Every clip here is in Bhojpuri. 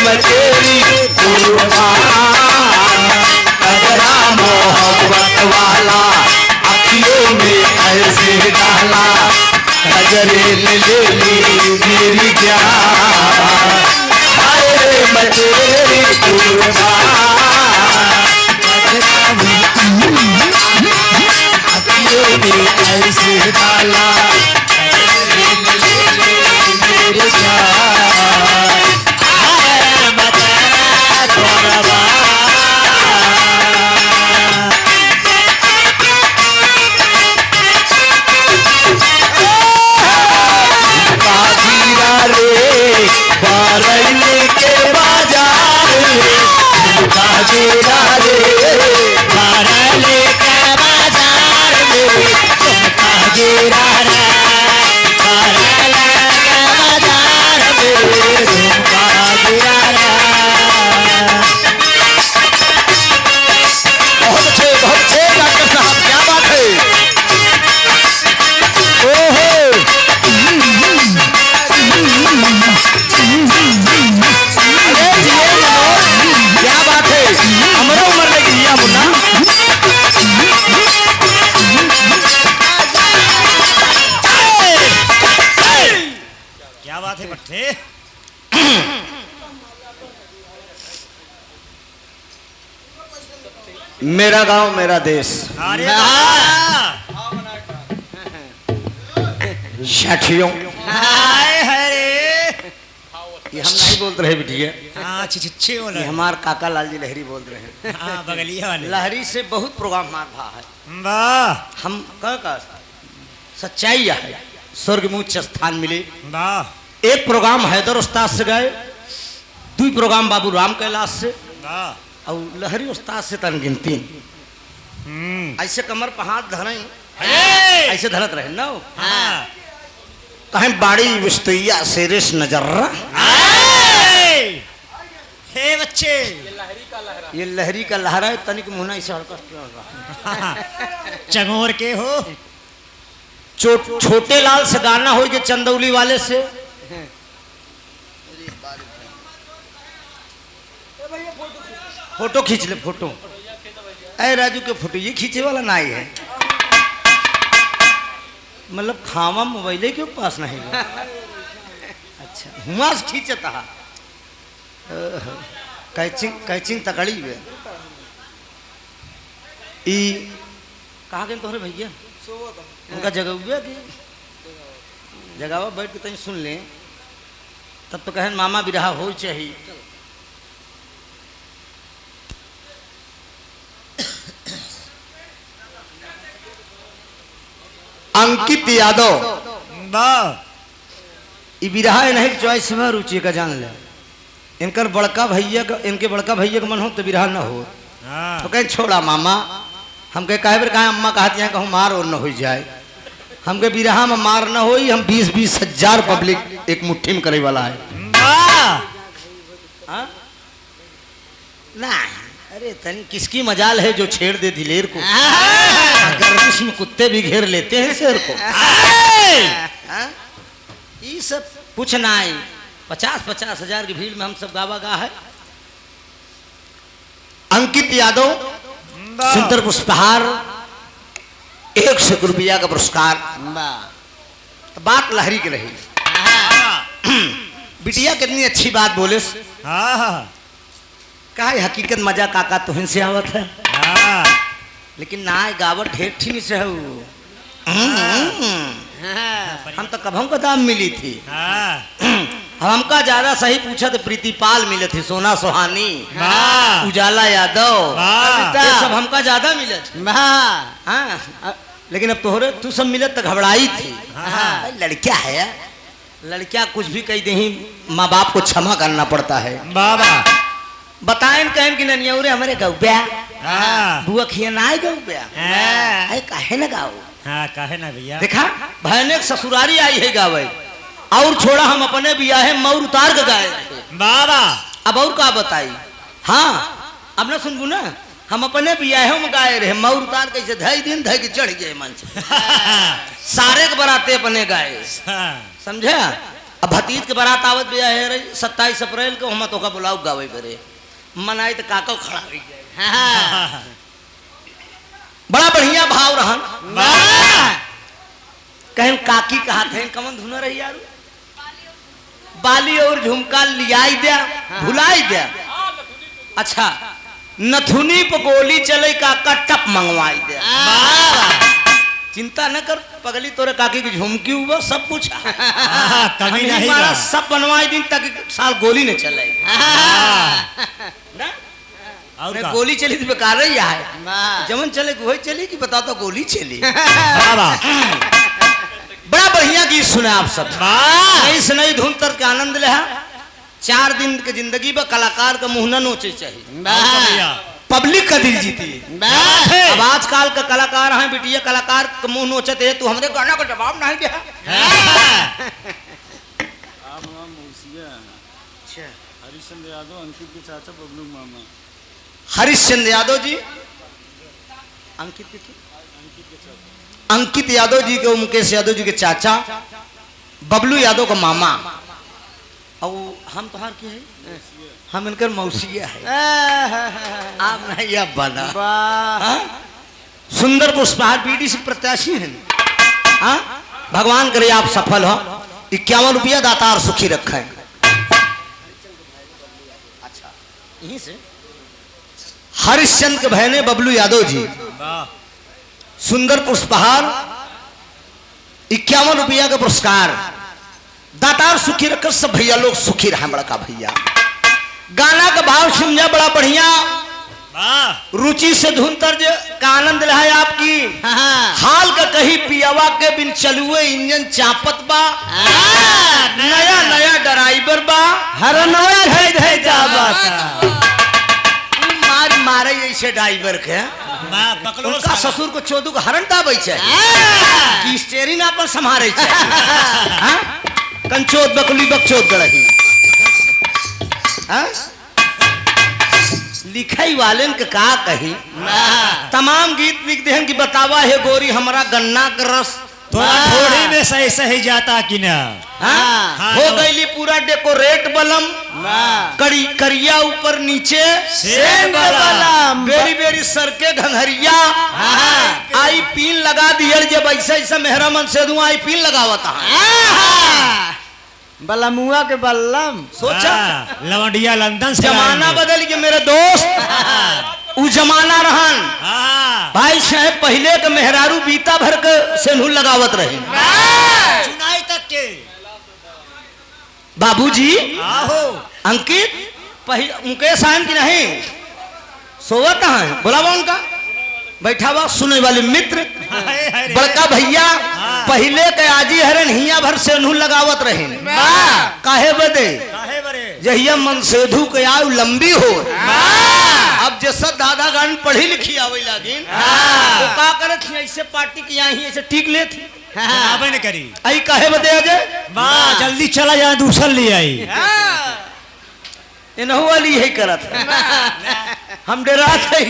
मचेरी कजरा मोहब्बत वाला अखियों में ऐसे डाला कजरे ने ले ली मेरी जान हाय रे मचेरी अखियों में ऐसे डाला मेरी जान बारैली के बाजार में काजीरा रे बारैली के बाजार में काजीरा रे बारैली के बाजार में काजीरा रे बहुत अच्छे डॉक्टर साहब क्या बात है ओहो क्या बात है हमारा उम्र में गिरिया मुन्ना क्या बात है भट्टे मेरा गांव मेरा देश अरे साथियों हाय हरे ये हम नहीं बोल रहे बिटिया हाँ छिछे बोल ये हमारे काका लाल जी लहरी बोल रहे हैं हाँ बगलिया वाले लहरी से बहुत प्रोग्राम हमार भा है वाह हम का सच्चाई है स्वर्ग में उच्च स्थान मिले वाह एक प्रोग्राम हैदर उस्ताद से गए दो प्रोग्राम बाबू राम कैलाश से वाह और लहरी उस्ताद से तन गिनती ऐसे कमर पर हाथ धरे ऐसे धरत रहे ना हाँ कहीं बाड़ी विस्तैया शेरिश नजर हे बच्चे ये लहरी का लहरा है तनिक मुहना ऐसे हड़का चंगोर के हो छोटे लाल से गाना हो के चंदौली वाले से फोटो खींच ले फोटो ऐ राजू के फोटो ये खींचे वाला ना ही है मतलब खावा मोबाइल के पास नहीं है अच्छा हुआ से खींचता कैचिंग तकड़ी है ई कहाँ गए तोहरे भैया उनका जगह हुआ कि जगह बैठ के तनी सुन ले तब तो कहें मामा बिरहा हो चाहिए अंकित यादव बिरहा नहीं चॉइस में रुचि का जान ले इनके बड़का भैया का मन हो तो बिरहा न हो तो कहीं छोड़ा मामा हम कहे कहे कहा अम्मा कहती हैं कहूँ मार और न हो जाए हमके बिरहा में मार न हो हम 20-20 हजार पब्लिक एक मुट्ठी में करे वाला है ना अरे तनी किसकी मजाल है जो छेड़ दे दिलेर को गर्दिश में कुत्ते भी घेर लेते हैं शेर को ये सब कुछ ना है 50-50 हजार की भीड़ में हम सब गावा गा है अंकित यादव सुंदर पुष्पहार 100 रुपया का पुरस्कार बात लहरी की रही बिटिया कितनी अच्छी बात बोले का हकीकत मजा काका तो हिंसे आवत है लेकिन ना गावत ढेर ठीक से है हम तो कब हमको दाम मिली थी हमका ज्यादा सही पूछा तो प्रीतिपाल मिले थे सोना सोहानी उजाला यादव सब हमका ज्यादा मिले हाँ लेकिन अब तोहरे तू सब मिले तो घबराई थी लड़किया है लड़किया कुछ भी कही दे माँ बाप को क्षमा करना पड़ता है बाबा बताएं कहें कि ननियौरे हमारे गौब्या बुआ खिया ना गौब्या काहे ना गाओ काहे ना भैया देखा भयानक ससुरारी आई है गावे और छोड़ा हम अपने बिया है मौर उतार के गाए बाबा अब और का बताई हाँ अब ना सुनबू ना हम अपने बिया है हम गाए रहे मौर उतार कैसे धई दिन धई के चढ़ गए मंच सारे के बराते अपने गाए समझे अब भतीज के बारात आवत भी है रे 27 अप्रैल को हम तो का बुलाऊ गावे करे मनाई तो काको खड़ा हो जाए। बड़ा बढ़िया भाव रहन कहें काकी कहा थे कमन धुना रही यार बाली और झुमका लियाई दिया भुलाई दिया। अच्छा नथुनी पर गोली चले काका टप मंगवाई दिया। चिंता न कर पगली तोरे काकी की झुमकी हुआ सब कुछ कमी नहीं मारा सब बनवाई दिन तक साल गोली न चले और गोली चली तो बेकार ही है जमन चले वही चली कि बताओ तो गोली चली। बड़ा बढ़िया गीत सुने आप सब नई से नई धुन तर के आनंद ले 4 दिन के जिंदगी में कलाकार का मुंह न नोचे चाहिए पब्लिक का दिल जीती है। अब आजकल का कलाकार हैं बिटिया कलाकार का मुंह नोचते है तू हमारे गाना का जवाब नहीं दिया। हरिश्चंद्र यादव अंकित के चाचा बबलू मामा। हरिश्चंद्र यादव जी अंकित यादव जी के मुकेश यादव जी के चाचा बबलू यादव का मामा और हम तो की है हम इनकर मौसिया है आप नहीं अब बना सुंदर पुष्पहार बीडीसी प्रत्याशी हैं। हाँ भगवान करे आप सफल हो 51 रुपया दातार सुखी रखे। अच्छा यहीं से हरिश्चंद्र के बहने बबलू यादव जी सुंदर पुष्पहार 51 रुपया का पुरस्कार दातार सुखी रखकर सब भैया लोग सुखी रहे। बड़का भैया गाना का भाव समझा बड़ा बढ़िया रुचि से धुन तर्ज का आनंद रहा आपकी हाल का कहीं पियावा के बिन चलुए इंजन चापत बा नया नया ड्राइवर बा हर मार मारे ऐसे ड्राइवर के उनका ससुर को चोदू को हरण दाबै छै कि स्टीयरिंग अपन संभारे छै कंचोद बकली बकचोद गड़ही लिखाई वाले के का कही तमाम गीत लिख देहन कि बतावा है गोरी हमारा गन्ना का रस थोड़ी में सही सही जाता कि ना हो गई पूरा डेकोरेट बलम करी करिया ऊपर नीचे बलम बेरी बेरी सर के घंघरिया आई पीन लगा दियल जब ऐसा ऐसा मेहरा मन से दूं आई पीन लगावता बलमुआ के बल्लम सोचा लवंडिया लंदन से जमाना बदल गया मेरे दोस्त उ जमाना रहन भाई साहब पहले के मेहरारू बीता भर के सेनुर लगावत रहे चुनाई तक के बाबूजी आहो अंकित मुकेश आयन की नहीं सोवत है बोलावा उनका बैठा हुआ सुने वाले मित्र बड़का भैया पहले के आजी हरन हिया भर सेनू लगावत रहे काहे बदे जहिया मन सेधु के आयु लंबी हो अब जैसा दादा गान पढ़ी लिखी आवे लागिन तो का करत थी ऐसे पार्टी की यहीं ऐसे टीक ले थी आवे न करी आई काहे बदे अजय मां जल्दी चला जा दूसर ले आई इनहु वाली यही करत हम डरा थे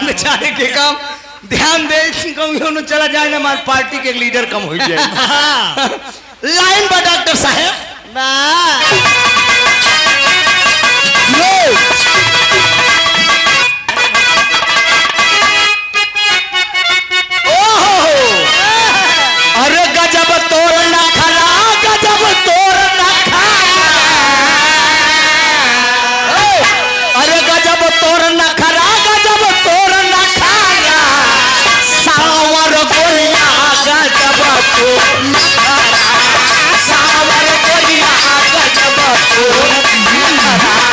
बेचारे के काम ध्यान दे कहूँ चला जाए ना हमारे पार्टी के लीडर कम हो जाए लाइन बा डॉक्टर साहब अरे गजब तोर ना खला गजब तोर ना खाया अरे गजब तोर ना खरा गजब तोर ना खाया सावर गोरिया गजब तोर ना खरा सावर गोरिया गजब तोर ना खरा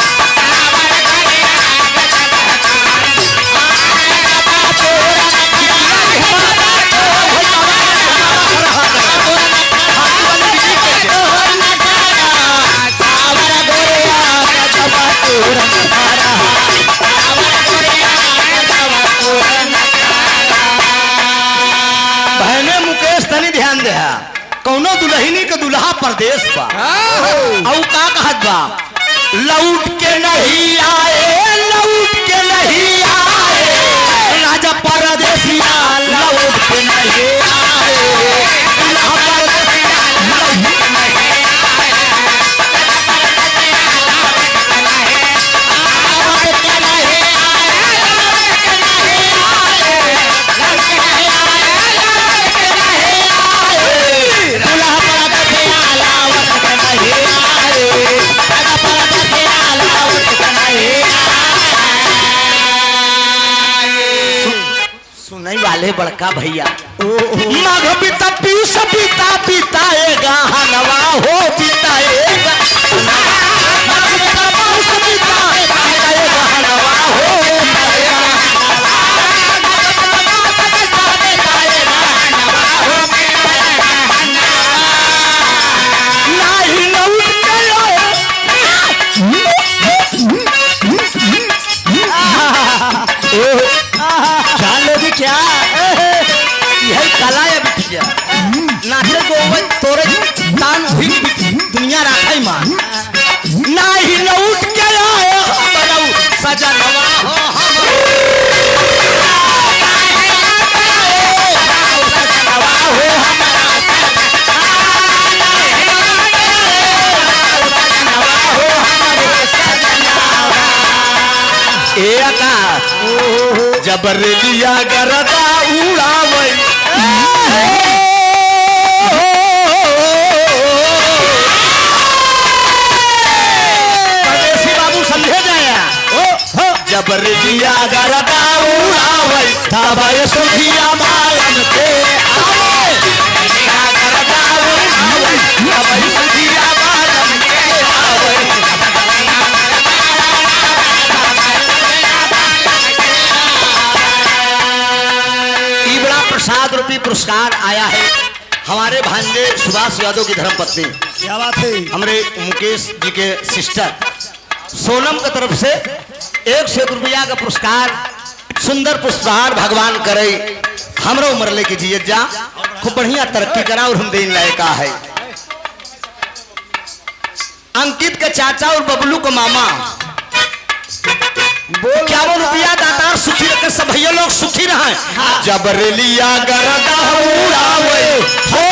बहने मुकेश तनी ध्यान दे कौनो दुल्हनी के दुल्हा परदेश बा औ का कहत बा लौट के नहीं आए लौट के नहीं आए राजा परदेसिया लौट के नहीं आए दुल्हा परदेसिया लौट के नहीं आए काले बड़का भैया माघ पिता पीस पिता पिताएगा हनवा हो पिताएगा माघ पिता पीस पिता पिताएगा हनवा हो क्या यही कला है बिटिया नाचे को तोरे तान हुई दुनिया राखाई मान नाही लौट के आए बनऊ सजनवा हो जबरलिया गरदा उड़ावई परदेसी बाबू समझे जाया जबरलिया गरदा उड़ावई तबे सुखिया मालम के आवे गरदा उड़ावई तबे सुखिया मालम के आवे प्रसाद रूपी पुरस्कार आया है हमारे भांजे सुभाष यादव की धर्मपत्नी क्या बात है हमारे मुकेश जी के सिस्टर सोनम की तरफ से 100 रुपया का पुरस्कार सुंदर पुष्पहार भगवान करे हमरो उम्र लेके जिए जा खूब बढ़िया तरक्की करा और हम देने लायका है। अंकित के चाचा और बबलू को मामा 51 रुपया दातार सुखी रखे सब भैया लोग सुखी रहे जबरलिया गरदा उड़ावे हो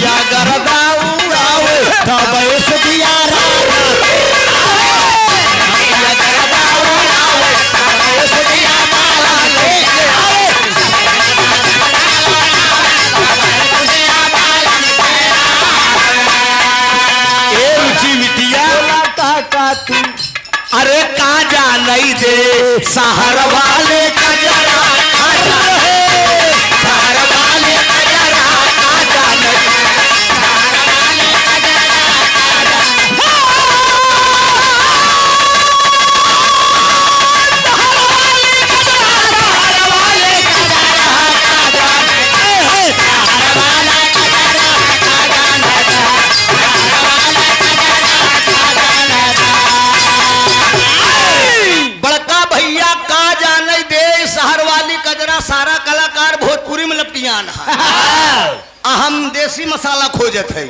या गरदा उड़ावे तबे सुखिया राजा या गरदा उड़ावे तबे सुखिया माला लेके आवे अरे काजा नहीं दे शहर वाले कजरा शहर वाले कजरा काजा नहीं सारा कलाकार भोजपुरी में लपटियान है हम देसी मसाला खोजत है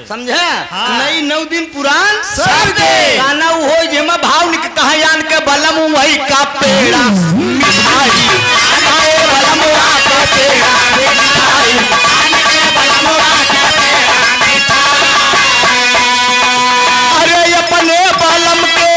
समझे नई 9 दिन पुरान सब दे गाना हो जेमा भाव निक कहा यान के बलम वही का पेड़ा मिठाई आए बलम वा का पेड़ा मिठाई आने के बलम वा का पेड़ा मिठाई अरे अपने बलम के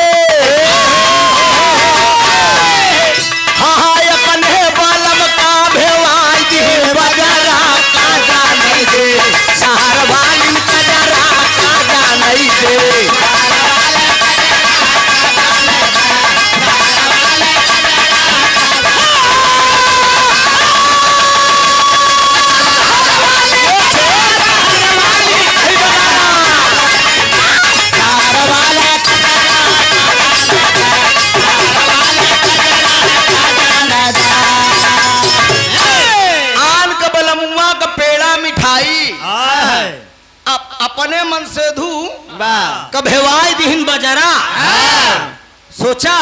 अपने मन से धू कभेवाई दिहिन बजरा सोचा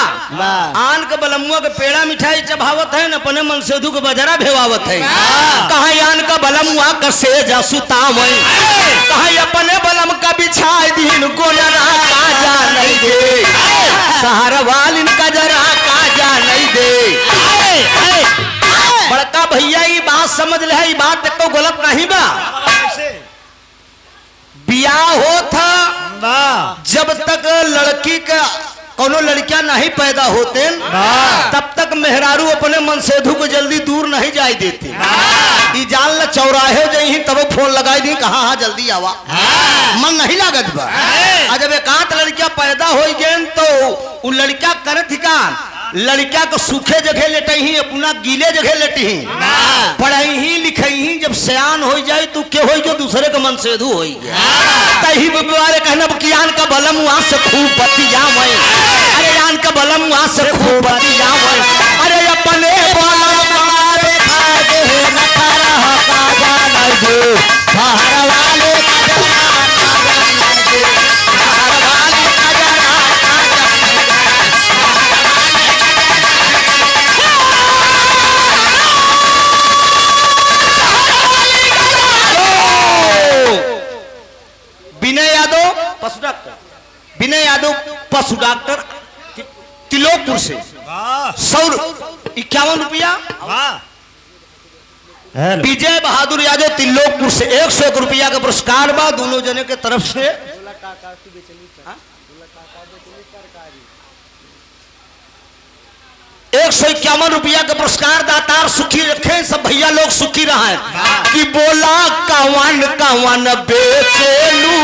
आन के बलमुआ के पेड़ा मिठाई चबावत है न अपने मन से धू के बजरा भेवावत है कहा आन का बलमुआ का सेजा सुतावई कहा अपने बलम का बिछाई दिहिन गोजरा काजा नहीं दे सहारा वालिन का जरा काजा नहीं दे बड़का भैया ये बात समझ ले ये बात तो गलत नहीं बा बियाह हो था जब तक लड़की का कोनो लड़कियां नहीं पैदा होते तब तक मेहरारू अपने मन सेधु को जल्दी दूर नहीं जाए देते जान ल चौराहे ही तब फोन लगाई दी कहाँ हाँ जल्दी आवा मन नहीं लागत बा जब एकांत लड़किया पैदा हो गए तो वो लड़का करत ही का लड़का को सूखे जगह लेटे ही अपना गीले जगह लेटे ही पढ़ाई ही लिखाई ही जब सयान हो जाए तो के हो गए दूसरे के मन से धू हो तही बारे कहना कि आन का बलम वहां से खूब बतिया मैं अरे आन का बलम वहां से खूब बतिया मैं अरे अपने बलम वाले खाए न करह का जान दे बाहर वाले का जान दे बाहर वाले का विनय यादव पशु डॉक्टर विनय यादव पशु डॉक्टर तिलोकपुर से 151 रुपया विजय बहादुर यादव तिलोकपुर से 101 रुपया का पुरस्कार बा दोनों जने के तरफ से 151 रुपया का पुरस्कार दातार सुखी रखे सब भैया लोग सुखी रहे कि बोला कवन कवन बेचेलू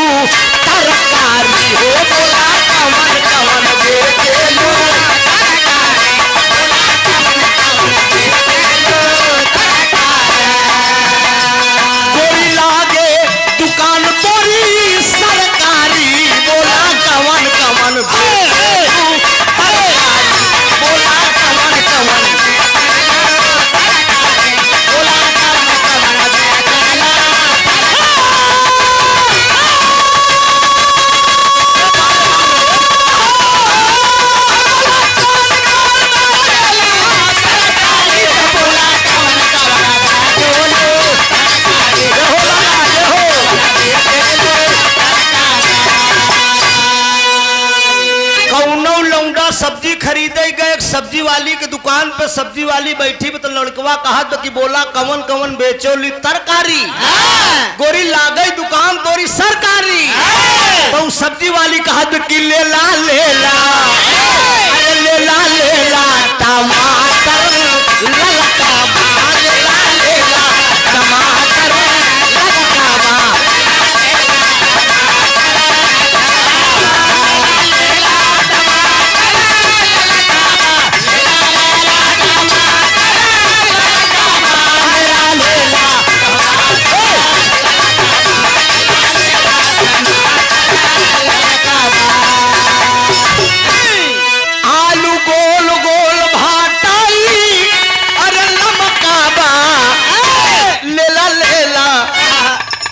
तरकारी हो बोला कवन कवन बेचेलू गोरी लागे दुकान तोरी सरकारी बोला कवन कवन बेचेलू तरकारी बोला कवन कवन बोला कौनो लौंडा सब्जी खरीदे गए एक सब्जी वाली के दुकान पे सब्जी वाली बैठी तो लड़कवा कहा तो कि बोला कवन कवन बेचोली तरकारी गोरी लागई दुकान तोरी सरकारी तो सब्जी वाली कहा तो कि लेला लेला अरे लेला लेला टमाटर ललका बा लेला लेला टमाटर ललका बा आलू गोल गोल भाटाई अरे लमका बा लेला लेला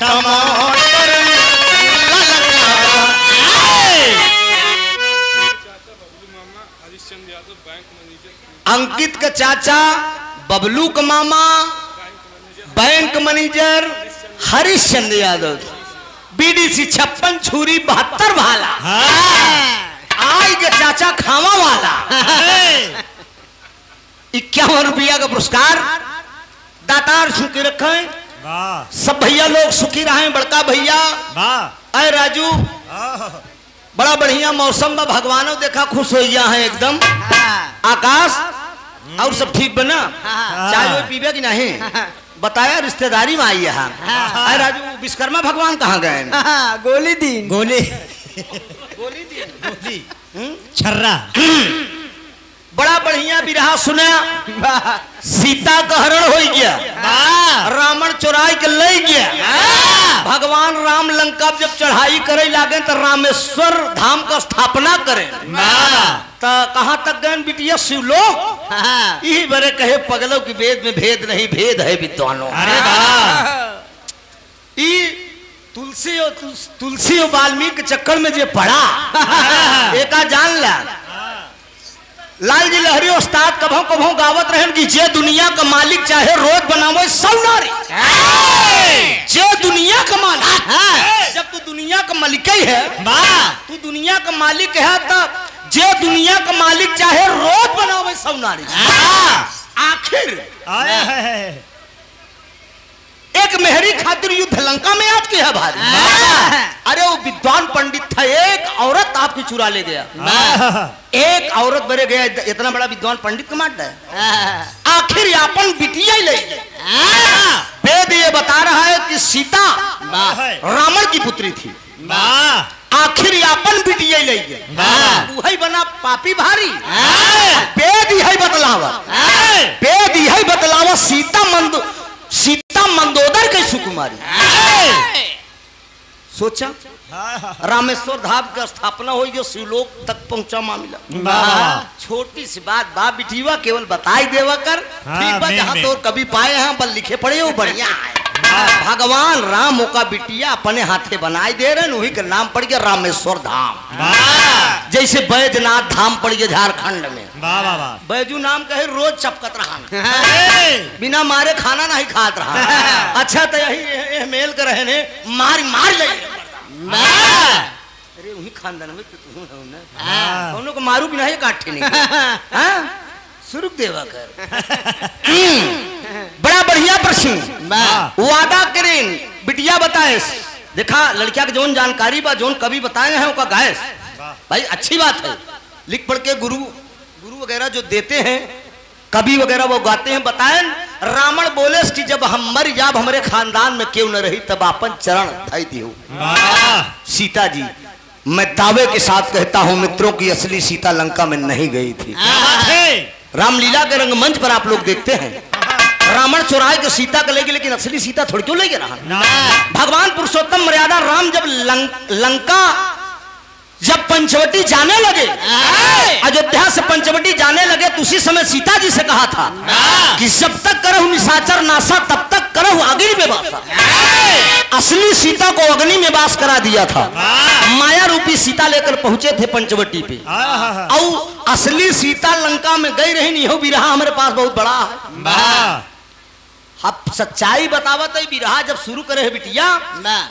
टमाटर ललका बा हरिश्चंद्र यादव बैंक मैनेजर अंकित का चाचा बबलू का मामा bank manager Harishchandra Yadav BDC 56 छुरी 72 भाला आई के चाचा खावा वाला 51 रुपया का पुरस्कार दातार सुखी रखे सब भैया लोग सुखी रहे बड़का भैया अय राजू बड़ा बढ़िया मौसम में भगवानों देखा खुश हो गया है एकदम आकाश और सब ठीक बना चाय वो पीबे कि नहीं बताया रिश्तेदारी में आई यहाँ अरे राजू विश्वकर्मा भगवान कहाँ गए गोली दीन गोली गोली दी गोली छर्रा बड़ा बढ़िया विरहा सुना सीता का हरण हो गया रावण चुराई के ले गया भगवान राम लंका जब चढ़ाई करे लागे तो रामेश्वर धाम का स्थापना करे तो कहाँ तक गए बिटिया शिवलोक यही बड़े कहे पगलों की वेद में भेद नहीं भेद है विद्वानों तुलसी और वाल्मीकि के चक्कर में जो पड़ा एका जान ला लाल जी लहरी उस्ताद कभों कभों गावत रहन कि जे दुनिया का मालिक चाहे रोज बनावे सब नारी जे दुनिया का मालिक जब तू दुनिया का मालिक ही है तू दुनिया का मालिक है तब जे दुनिया का मालिक चाहे रोज बनावे सब नारी आखिर एक मेहरी खातिर युद्ध लंका में आज किया भारी अरे वो विद्वान पंडित था एक औरत आपकी चुरा ले गया एक औरत बरे गया इतना बड़ा विद्वान पंडित को मारता है आखिर अपन बिटिया ही ले गया वेद ये बता रहा है कि सीता रावण की पुत्री थी, आखिर अपन बिटिया ले गए, वही बना पापी भारी। वेद यही बतलावा सीता मंदोदर के सुकुमारी। सोचा रामेश्वर धाम की स्थापना हुई, जो शिवलोक तक पहुंचा मामला। छोटी सी बात बा बिटिया केवल बताई देवा कर, ठीक बा, जहां तो कभी पाए हैं बल लिखे पड़े हो बढ़िया है। भगवान राम का बिटिया अपने हाथे बनाई दे रहे, वही का नाम पड़ गया रामेश्वर धाम। जैसे बैजनाथ धाम पड़ गया झारखंड में, बैजू नाम कहे रोज चपकत रहा, बिना मारे खाना नहीं खात रहा। अच्छा तो यही मेल कर रहे मार ले, अरे वही खानदान में दोनों को मारू भी नहीं काटे नहीं। सुरुक देवा कर बड़ा बढ़िया प्रश्न, वादा करें बिटिया बताए। देखा लड़किया के जोन जानकारी बा, जोन कवि बताए हैं उनका गायस भाई अच्छी बात है। लिख पढ़ के गुरु वगैरह जो देते हैं, कवि वगैरह वो गाते हैं। बताएं रावण बोले कि जब हम मर जाब हमारे खानदान में क्यों न रही, तब अपन चरण धाई दियो। सीता जी मैं दावे के साथ कहता हूं मित्रों की असली सीता लंका में नहीं गई थी। रामलीला के रंगमंच पर आप लोग देखते हैं, रावण चुराए के सीता को ले गए, लेकिन असली सीता थोड़ी क्यों ले गया रहा। भगवान पुरुषोत्तम मर्यादा राम जब लंका जब पंचवटी जाने लगे, अयोध्या से पंचवटी जाने लगे, तो उसी समय सीता जी से कहा था कि जब तक करहु निशाचर नासा तब तक करहु अग्नि में वासा। असली सीता को अग्नि में वास करा दिया था, माया रूपी सीता लेकर पहुंचे थे पंचवटी पे। और असली सीता लंका में गई रही नहीं हो, बिरहा हमारे पास बहुत बड़ा है। अब सच्चाई बतावत है, बिरहा जब शुरू करे है बिटिया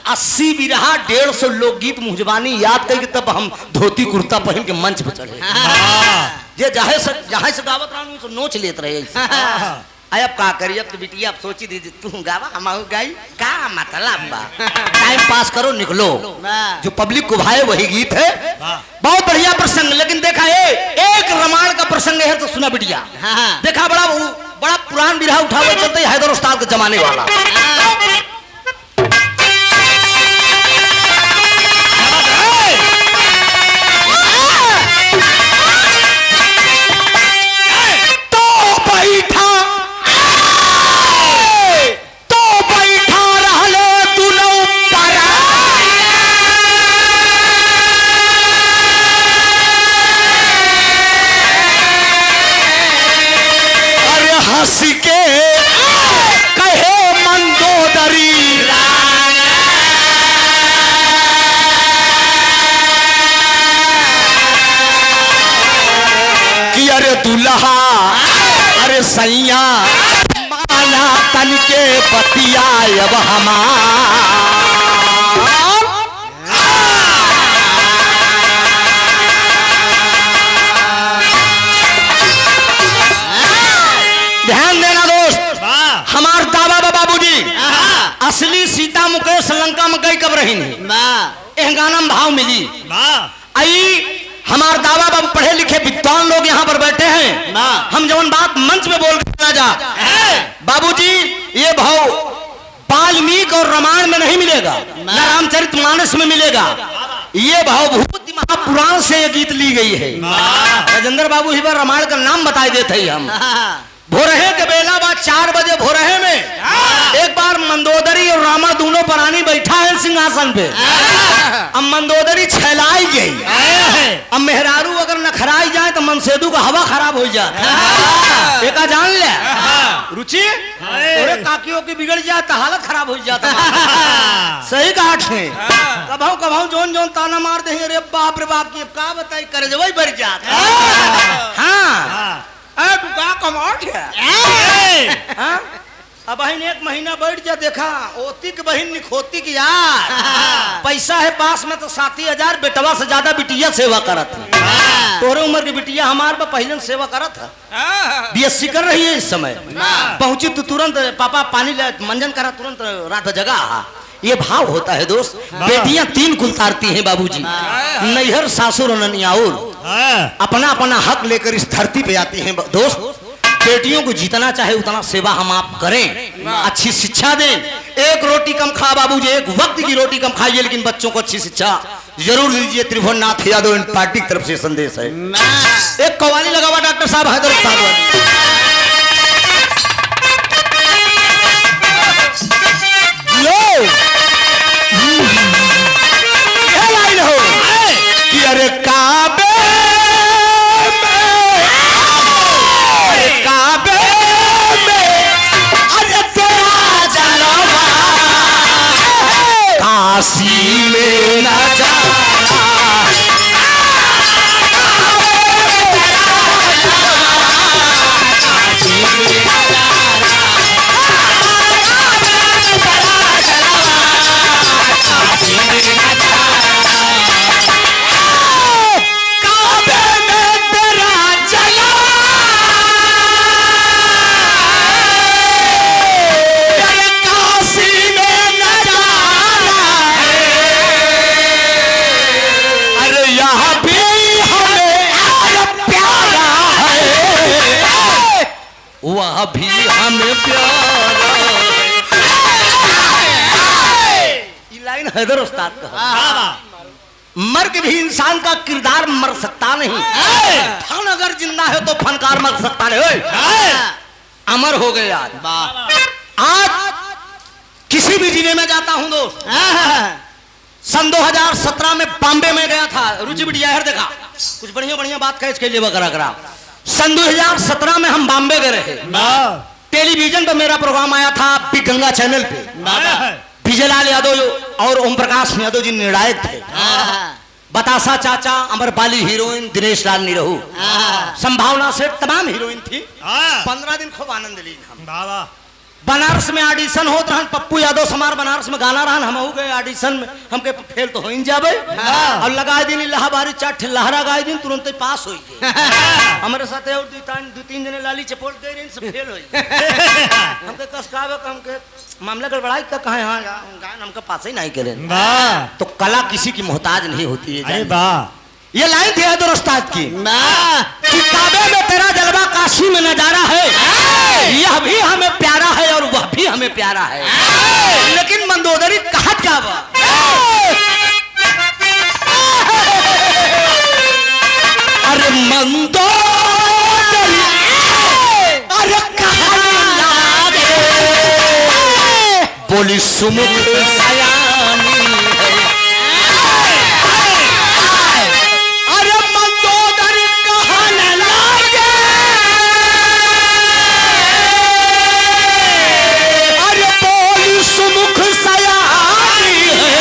80 बिरहा 150 लोकगीत मुहजबानी याद करके तब हम धोती कुर्ता पहन के मंच पे चढ़े। ये जहाँ से गावत रहा तो नोच लेते रहे। अब का करिए, अब तो बिटिया अब सोची दीजिए तू गावा हम गाई का मतलब बा, टाइम पास करो निकलो, जो पब्लिक को भाए वही गीत है। बहुत बढ़िया प्रसंग, लेकिन देखा एक रामायण का प्रसंग है तो सुना बिटिया। देखा बड़ा पुरान बिरहा उठावे चलते हैदर उस्ताद के जमाने वाला। अरे सैया माना तन के बतिया अब ध्यान देना दोस्त, हमार दादा बाबूजी असली सीता मुकेश लंका में गई कब रही गाना में भाव मिली। आई हमार दावा बाबू पढ़े लिखे विद्वान लोग यहाँ पर बैठे हैं, हम जवन बात मंच में बोल के जा बाबूजी, ये भाव वाल्मीकि और रामायण में नहीं मिलेगा, न रामचरितमानस में मिलेगा। ये भाव भूति महापुराण से ये गीत ली गई है। राजेंद्र बाबू ही बार रामायण का नाम बताई देते ही हम। भोरहे के बेला बाद 4 बजे भोरहे में एक बार मंदोदरी और रावण दोनों प्राणी बैठा है सिंहासन पे। अब मंदोदरी छलाई गई, अब मेहरारू अगर नखराई जाए तो मनसेदू का हवा खराब हो जाए। एका जान ले रुचि, अरे काकियों की बिगड़ जाए तो हालत खराब हो जाता। सही कहा थे, कभाऊ जोन ताना मार दे, अरे बाप रे बाप की का बताई कर जवाई बढ़ जाता। हाँ अब बहन 1 महीना बैठ जा, देखा ओती की बहन निखोती की यार पैसा है पास में तो 7,000 बेटवा से ज्यादा बिटिया सेवा करत है। तोरे उम्र की बिटिया हमार पर पहले सेवा करत है, BSc कर रही है इस समय। पहुंची तो तुरंत पापा पानी ले मंजन करा, तुरंत रात जगह। ये भाव होता है दोस्त। बेटियां 3 कुल तारती हैं बाबूजी, नैहर सासुर और ननियाउर। अपना अपना हक लेकर इस धरती पे आती हैं दोस्त। बेटियों को जितना चाहे उतना सेवा हम आप करें, अच्छी शिक्षा दें। एक रोटी कम खा बाबूजी, एक वक्त की रोटी कम खाइए, लेकिन बच्चों को अच्छी शिक्षा जरूर दीजिए। त्रिभुवननाथ यादव इन पार्टी की तरफ से संदेश है। एक कव्वाली लगा हुआ डॉक्टर साहब हैदर उस्ताद वाली। अरे काबे में, अरे काबे में, अरे तेरा जलवा काशी में न जाना। वह भी हमें प्यारा है। ये लाइन हैदर उस्ताद का। मर के भी इंसान का किरदार मर सकता नहीं। फन अगर जिंदा है तो फनकार मर सकता नहीं। अमर हो गए आज किसी भी जिले में जाता हूं दोस्त। सन 2017 में बॉम्बे में गया था, रुचि बिटिया देखा कुछ बढ़िया बढ़िया बात कैच के लिए करा। सन 2017 में हम बॉम्बे गए रहे। टेलीविजन पर मेरा प्रोग्राम आया था पी गंगा चैनल पे। विजय लाल यादव और ओम प्रकाश यादव जी निर्णायक थे। बतासा चाचा, अमरपाली हीरोइन, दिनेश लाल निरहू, संभावना से तमाम हीरोइन थी। 15 दिन खूब आनंद ली हम। बनारस में ऑडिशन होत रहन, पप्पू यादव समार बनारस में गाना रहन, हम हो गए ऑडिशन में, हमके फेल तो हो ही जाबे। और लगाए दिन इलाहाबादी चाट लहरा गाए दिन तुरंत ही पास हो गए। हमारे साथ और दो तीन जने लाली चपोट गए रहे, सब फेल हो गए। हमके कसकावे हमके मामला गड़बड़ाई का कहां हां गान हमका पास ही नहीं करे। तो कला किसी की मोहताज नहीं होती है। अरे वाह, ये लाइन थी हैदर उस्ताद की कि काबे में तेरा जलवा काशी में नजारा है, यह भी हमें प्यारा है और वह भी हमें प्यारा है। लेकिन मंदोदरी कहा क्या अरे मंदोदरी अरे बोली सुमुख सयानी है। अरे मंदोदरी कहने लागे, अरे बोली सुमुख सयानी है।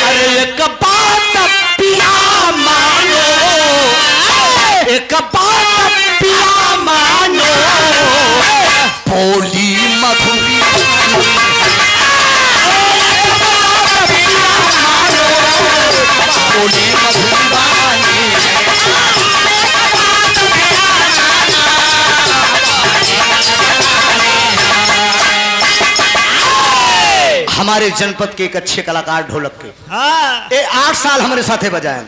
अरे एक बात पिया मानो, एक बात पिया मानो, बोली मधुरी हमारे जनपद के एक अच्छे कलाकार ढोलक के 8 साल हमारे साथे बजाए।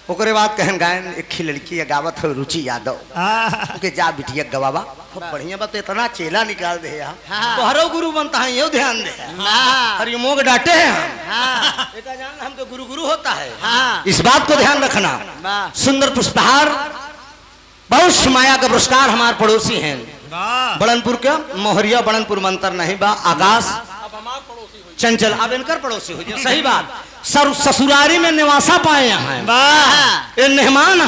ओकरे बाद कहन गायन एक खी लड़की गावत है रुचि यादव के जा बिटिया गवावा खूब बढ़िया बात। इतना चेला निकाल दे तो हरो गुरु बनता है, यो ध्यान दे। हरि मोग डांटे हैं हम, बेटा जान हमको गुरु गुरु होता है, इस बात को ध्यान रखना। सुंदर पुष्पहार बहुत माया का पुरस्कार हमारे पड़ोसी हैं बड़नपुर के मोहरिया, बड़नपुर मंतर नहीं बा आकाश चंचल, अब इनकर पड़ोसी हो। सही बात, ससुरारी में निवासा पाए यहाँ ये मेहमान है।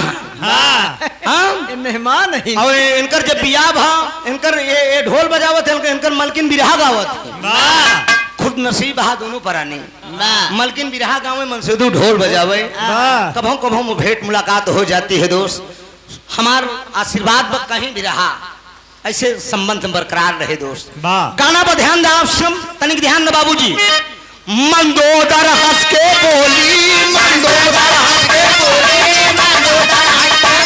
मेहमान नहीं। और इनकर जब बियाह भा इनकर ये ढोल बजावत है, इनकर मलकिन बिरहा गावत है। खुद नसीब हा दोनों परानी मलकिन बिरहा गाँव में मनसेदू ढोल बजावे। कभों कभों भेंट मुलाकात हो जाती है दोस्त। हमार आशीर्वाद कहीं भी रहा, ऐसे संबंध बरकरार रहे दोस्त। गाना पर ध्यान दे आप सब, तनिक ध्यान दे बाबूजी। मंदोदर हंस के बोली, मंदोदर हंस के बोली, मंदोदर हंस के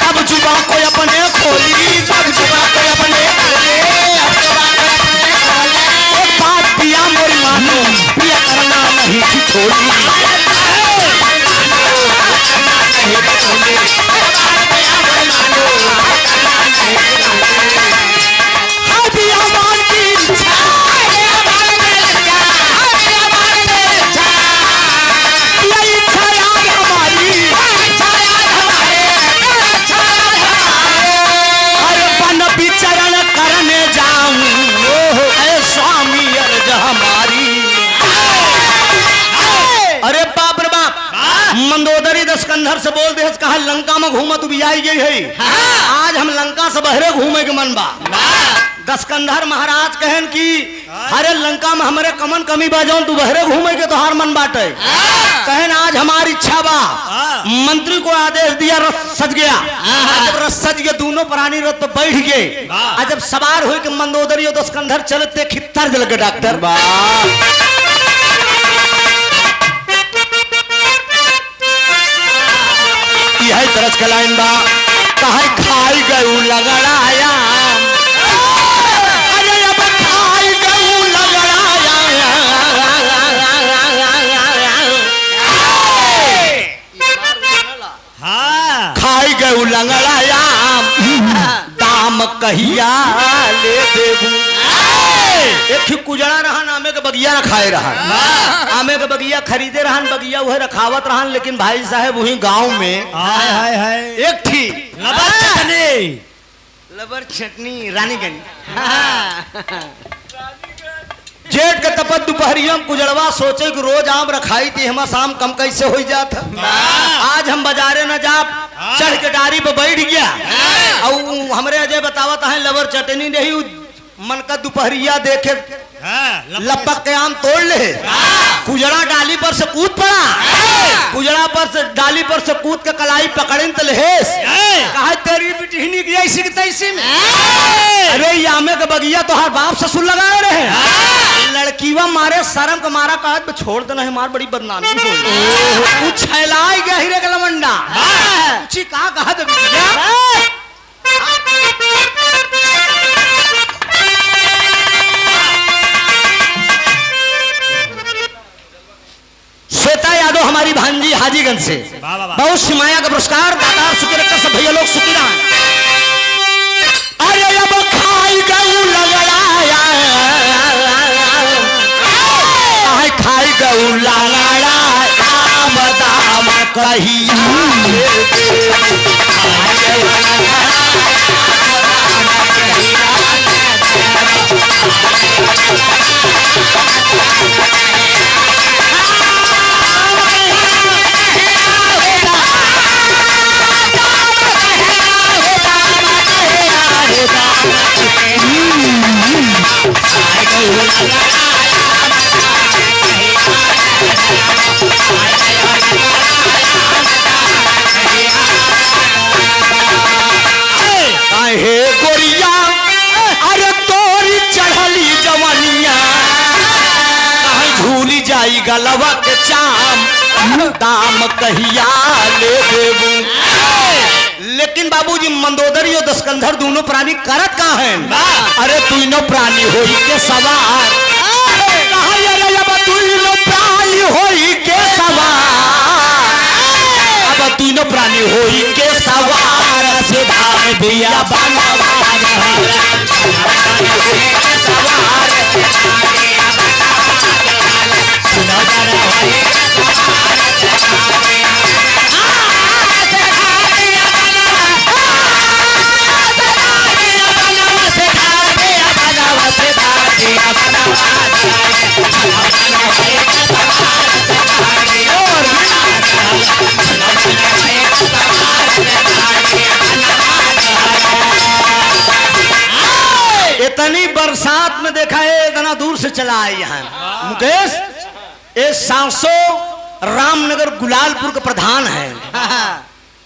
तब जुबा को अपने खोली, तब जुबा को अपने बात पिया मोरी मानो, पिया करना नहीं छोड़ी। दस्कंधर से बोल दे कहा लंका में घूमा तू भी आई गई है। आज हम लंका से बहरे घूमे के मन बा। दस्कंधर महाराज कहन कि अरे लंका में हमारे कमन कमी बाजौन तू बहरे घूमे के तोहार मन बाटे। कहन आज हमारी इच्छा बा। मंत्री को आदेश दिया, रथ सज गया। जब रथ सज गया दोनों प्राणी रथ पे बैठ गए। जब सवार हुए कि मंदोदरी और दस्कंधर चलते खित्तर जल के डॉक्टर यही तरस के लाइन बा कहा खाई गऊ लगड़ाया। अरे अब खाई गऊ लगड़ाया। हाँ खाई गऊ लगड़ाया दाम कहिया ले देबू। एक कुजड़ा रहन आमे के बगिया खाए रहन। आमे के बगिया खरीदे रहन, बगिया वह रखावत रहन। लेकिन भाई साहब वही गांव में हाय हाय हाय एक थी लबर चटनी रानीगंज। जेठ के तपत दोपहरियों कुजड़वा सोचे कि रोज आम रखाई थी हम शाम कम कैसे हो जात। आज हम बाजारे न जा चढ़ के डारी पे बैठ गया और हमरे अजय बतावत है लबर चटनी नहीं मन का दोपहरिया देखे लपक के आम तोड़ ले। कुजड़ा डाली पर से कूद पड़ा। कुजड़ा पर से डाली पर से कूद के कलाई पकड़न तो लेस कहा तेरी बिटहनी की ऐसी की तैसी में। अरे यामे के बगिया तो हर बाप ससुर लगाए रहे। लड़कीवा मारे शर्म का मारा कहा छोड़ देना है मार बड़ी बदनामी हो। छैलाई गया हीरे का लमंडा कहा तो श्वेता यादव हमारी भांजी हाजीगंज से बहुत सिमाया का पुरस्कार दातार सुखी रखकर सब भैया लोग सुखी रहा। अरे अब खाई गऊ लगड़ाया। खाई गऊ लगड़ाया दाम कहिया हे गोरिया अरे तोरी चढ़ली जवनिया झूली जाई गलवा के चाम दाम कहिया ले देबू। लेकिन बाबूजी मंदोदरी और दस्कंधर दोनों प्राणी करत का है। अरे तीनों प्राणी होई के सवार तीनों प्राणी होई के सवार। अब तीनों प्राणी होई के सवार सिधार दिया इतनी बरसात में देखा है इतना दूर से चला है यहाँ मुकेश। ये 700 रामनगर गुलालपुर का प्रधान है।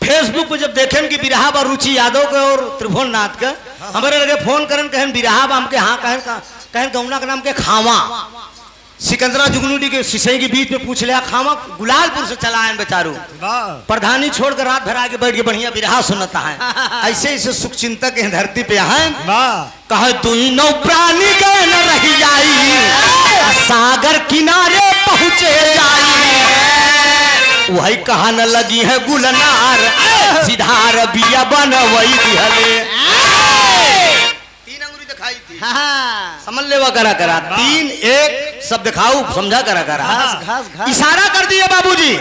फेसबुक पे जब देखें कि बिरहा बा रुचि यादव के और त्रिभुवन नाथ के हमारे लगे फोन करें कहन बिरहा बा हमके हाँ कहन गौना के नाम के खावा सिकंदरा जुगनूडी के सिसई के बीच में पूछ लिया खावा गुलालपुर से चला है बेचारू। प्रधानी छोड़कर रात भर आगे बैठ के बढ़िया बिरहा सुनता है। ऐसे ऐसे सुख चिंतक है धरती पे है। कहे दोनों प्राणी के न रही जाई सागर किनारे पहुंचे जाई। वही कहा न लगी है गुलनार सिधार बिया बनवई दिहले। समझ लेवा करा करा 3 1 सब दिखाऊ समझा करा करा इशारा कर दिया बाबूजी।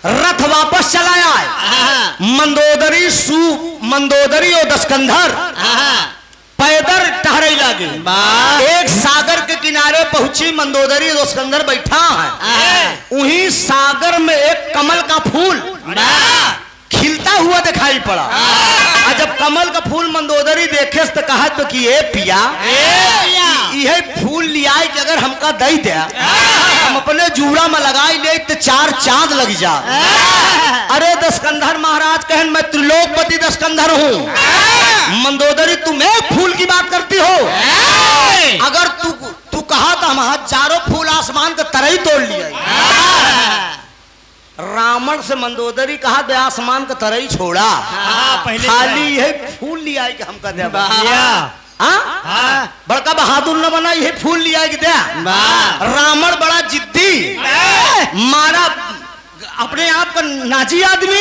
रथ वापस चला आए। मंदोदरी और दस्कंधर पैदल टहरे लगे। एक सागर के किनारे पहुंची मंदोदरी, सिकंदर बैठा है। वहीं सागर में एक कमल का फूल खिलता हुआ दिखाई पड़ा। और जब कमल का फूल मंदोदरी देखे तो कहा तो कि ए पिया यह फूल लिया कि अगर हमका दई दे हम अपने जूड़ा में लगाई ले तो 4 चांद लग जा। अरे दशकंधर महाराज कहन मैं त्रिलोकपति दशकंधर हूँ। मंदोदरी तुम एक फूल की बात करती हो, अगर तू कहा तो हम हजारों फूल आसमान के तरह तोड़ लिया। रावण से मंदोदरी कहा दे आसमान के तरह ही छोड़ा, खाली यही फूल लिया कि हमका दे। बड़का बहादुर न बना, यही फूल लिया कि दे। रावण बड़ा जिद्दी, मारा अपने आप का नाजी आदमी,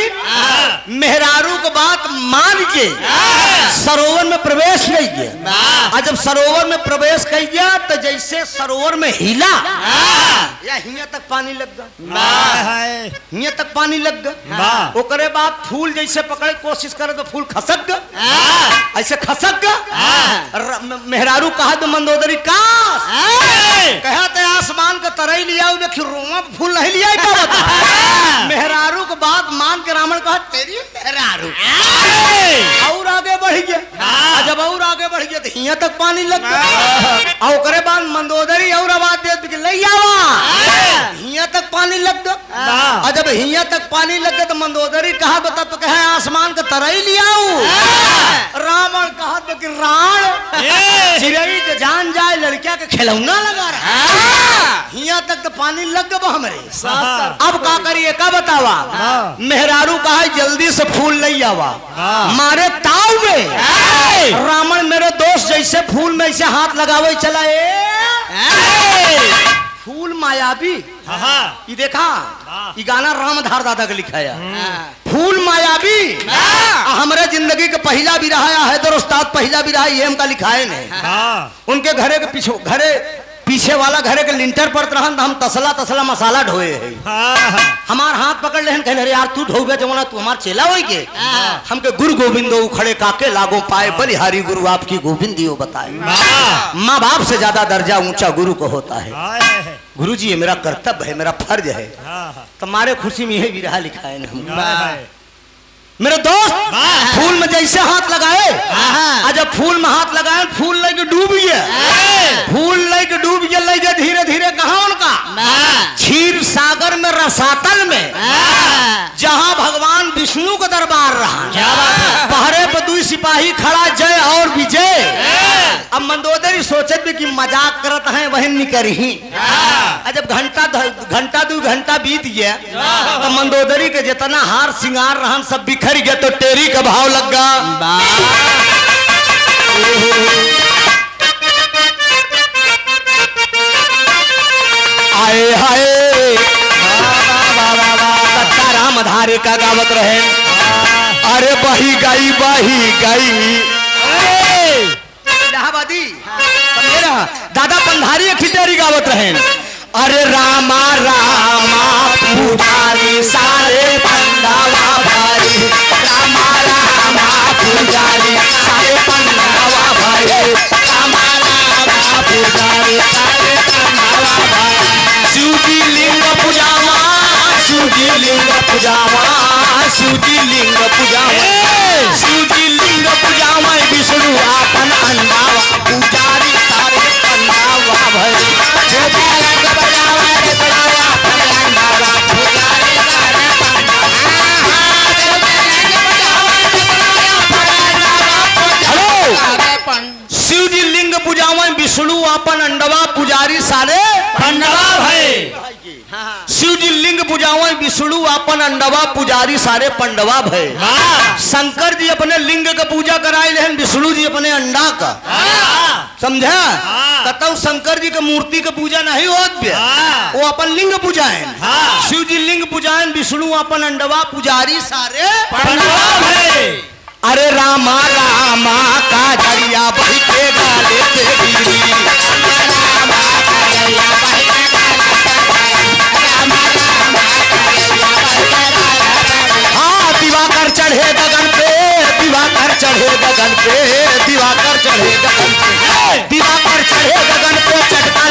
मेहरारू को बात मान के सरोवर में प्रवेश नहीं किया। और जब सरोवर में प्रवेश कर गया तो जैसे सरोवर में हिला या हिया तक पानी लग गया, हिया तक पानी लग गया। ओकरे बाद फूल जैसे पकड़े कोशिश करे तो फूल खसक गया, ऐसे खसक गया। मेहरारू कहा तो मंदोदरी का कहा तो आसमान का तरह लिया, रोमा फूल नहीं लिया क्या बता। मेहरारू को बात मान के रावण कहा तेरी मेहरारू, और आगे बढ़ गया। जब और आगे बढ़ गया तो हिया तक पानी लग गया। और ओकरे बाद मंदोदरी और आवाज दे के ले आवा, हिया तक पानी लग गया। और जब हिया तक पानी लग गया तो मंदोदरी कहा बता तो कहे आसमान का तरह ही लिया। रावण कहा तो कि राण चिड़ई के जान जाए लड़किया के खिलौना लगा रहा, हिया तक तो पानी लग गया हमरे। अब का करिए का बतावा। मेहरारू कहा जल्दी से फूल नहीं आवा, मारे ताव में रावण मेरे दोस्त जैसे फूल में ऐसे हाथ लगावे चला। फूल मायावी, ये देखा ये गाना रामधार दादा का लिखाया। फूल मायावी हमारे जिंदगी के पहला भी रहा है, हैदर उस्ताद पहला भी रहा, ये हमका लिखाए ने। उनके घरे के पीछे वाला घरे के लिंटर पर रहन हम तसला मसाला ढोए है। हमार हाथ पकड़ लेहन कहले अरे यार तू ढोबे जमाना तू हमार चेला होई के। हमके गुरु गोविंदो उखड़े काके लागो पाए, बलिहारी गुरु आपकी गोविंदियो बताए। माँ बाप से ज्यादा दर्जा ऊंचा गुरु को होता है। गुरु जी ये मेरा कर्तव्य है, मेरा फर्ज है। तुम्हारे खुशी में यही भी रहा लिखा है ना। मेरे दोस्त फूल में जैसे हाथ लगाए, जब फूल में हाथ लगाए फूल लेके डूब गया। फूल लेके डूब गया, लेके धीरे धीरे कहा उनका क्षीर सागर में रसातल में, जहां भगवान विष्णु का दरबार रहा। पहरे पर 2 सिपाही खड़ा, जय और विजय। अब मंदोदरी सोचत भी कि मजाक करत हैं वही निकरही। जब घंटा 2 घंटा बीत गया तो मंदोदरी के जितना हार सिंगार रहन सब बिखर गया, तो टेरी का भाव लग गया। आए हाय राम धारे का गावत रहे। अरे बही गई इलाहाबादी दादा पंधारी एक टेरी गावत रहे। अरे रामा रामा पुजारी सारे पंडावा भाई, रामा रामा पुजारी सारे पंडावा भाई, रामा रामा पुजारी सारे पंडावा भाई। शिवजी लिंग पूजावा, शिवजी लिंग पूजावा, शिवजी लिंग पूजावा, शिवजी लिंग पूजावा, विष्णु आपन अंडावा पुजारी सारे पंडावा भाई। शिवजी लिंग पूजावा विष्णु अपन अंडवा पुजारी सारे पंडवा भय। शिवजी लिंग पूजावा विष्णु अपन अंडवा पुजारी सारे पंडवा भय। शंकर जी अपने लिंग का पूजा कराए लेकिन विष्णु जी अपने अंडा का, समझा। कतौ शंकर जी के मूर्ति का पूजा नहीं होत, वो अपन लिंग पूजाएं। शिव जी लिंग पूजाएं, विष्णु अपन अंडवा पुजारी सारे पंडवा भय। अरे रामा रामा का जरिया बही के डाले तेरी, रामा का जरिया बही के दिवाकर चढ़े गगन पे, दिवाकर चढ़े गगन पे, दिवाकर चढ़े गगन पे, दिवाकर चढ़े गगन पे, चटका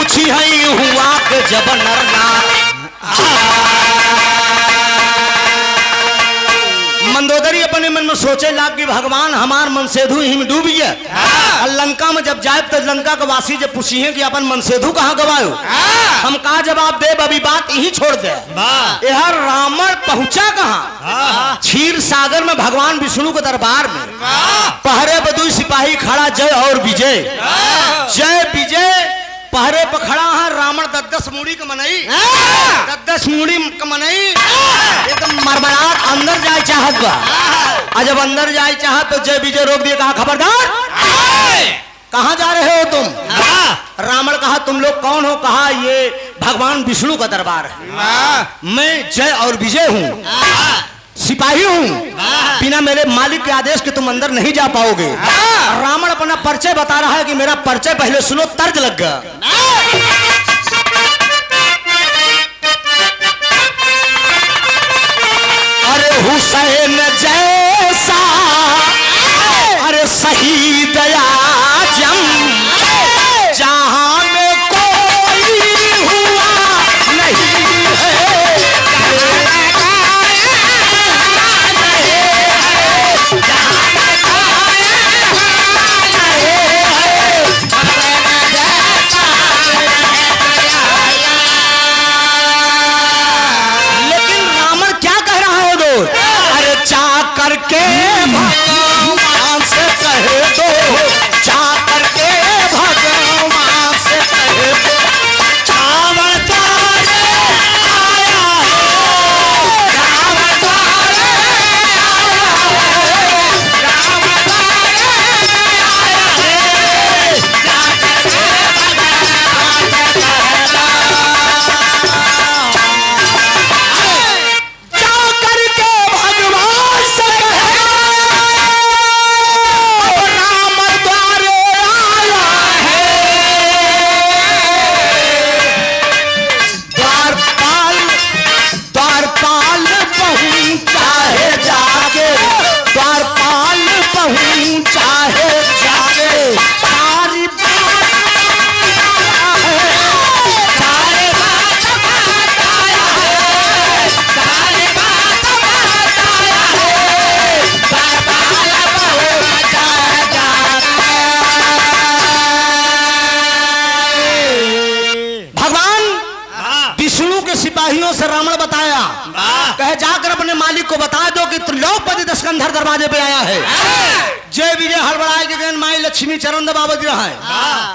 पूछी है हुआ के जब नरनार मंदोदरी अपने मन में सोचे लाग कि भगवान हमार मनसेधु ही में डूब गया। और लंका में जब जाए तो लंका के वासी जब पूछी है कि अपन मनसेधु कहाँ गवायो, हम कहा जवाब दे अभी बात यही छोड़ दे। यह रावण पहुंचा कहाँ? क्षीर सागर में भगवान विष्णु के दरबार में पहरे पर 2 सिपाही खड़ा, जय और विजय। जय विजय पहरे पर खड़ा है। रावण 10 मूड़ी के मनई 10 मूड़ी के मनई एकदम मरमराट अंदर जाए चाहत बा। और जब अंदर जाए चाहत तो जय विजय रोक दिए, कहा खबरदार कहाँ जा रहे हो तुम? रावण कहा तुम लोग कौन हो? कहा ये भगवान विष्णु का दरबार है, मैं जय और विजय हूँ, सिपाही हूँ, बिना मेरे मालिक के आदेश के तुम अंदर नहीं जा पाओगे। रावण अपना परिचय बता रहा है कि मेरा परिचय पहले सुनो, तर्ज लग गया। अरे हुसैन जैसा अरे शहीद आजम जहां में कोई हुआ नहीं है। लेकिन रावण क्या कह रहा है दोस्त? अरे जा करके भगवान से कह दो, जा करके भगवान से कह दो, चावल तारे आया है, चावल तारे आया है, चावल तारे आया है, जा करके भगवान से कह दो, जा करके भगवान से कह दो, राम द्वारे आया है। द्वारपाल द्वारपाल पहुंचा है जाके, द्वारपाल पहुंचा है जाके, सारी बात बताया है, सारी बात बताया है, सारी बात बताया है, द्वारपाल पहुंचा है जाके। भगवान विष्णु के सिपाहियों से रावण बताया, कहे जाकर अपने मालिक को बता दो कि त्रिलोकपति दशकंधर दरवाजे पे आया है। जय विजय हड़बड़ाए के गए माई लक्ष्मी चरण दबावत रहा है,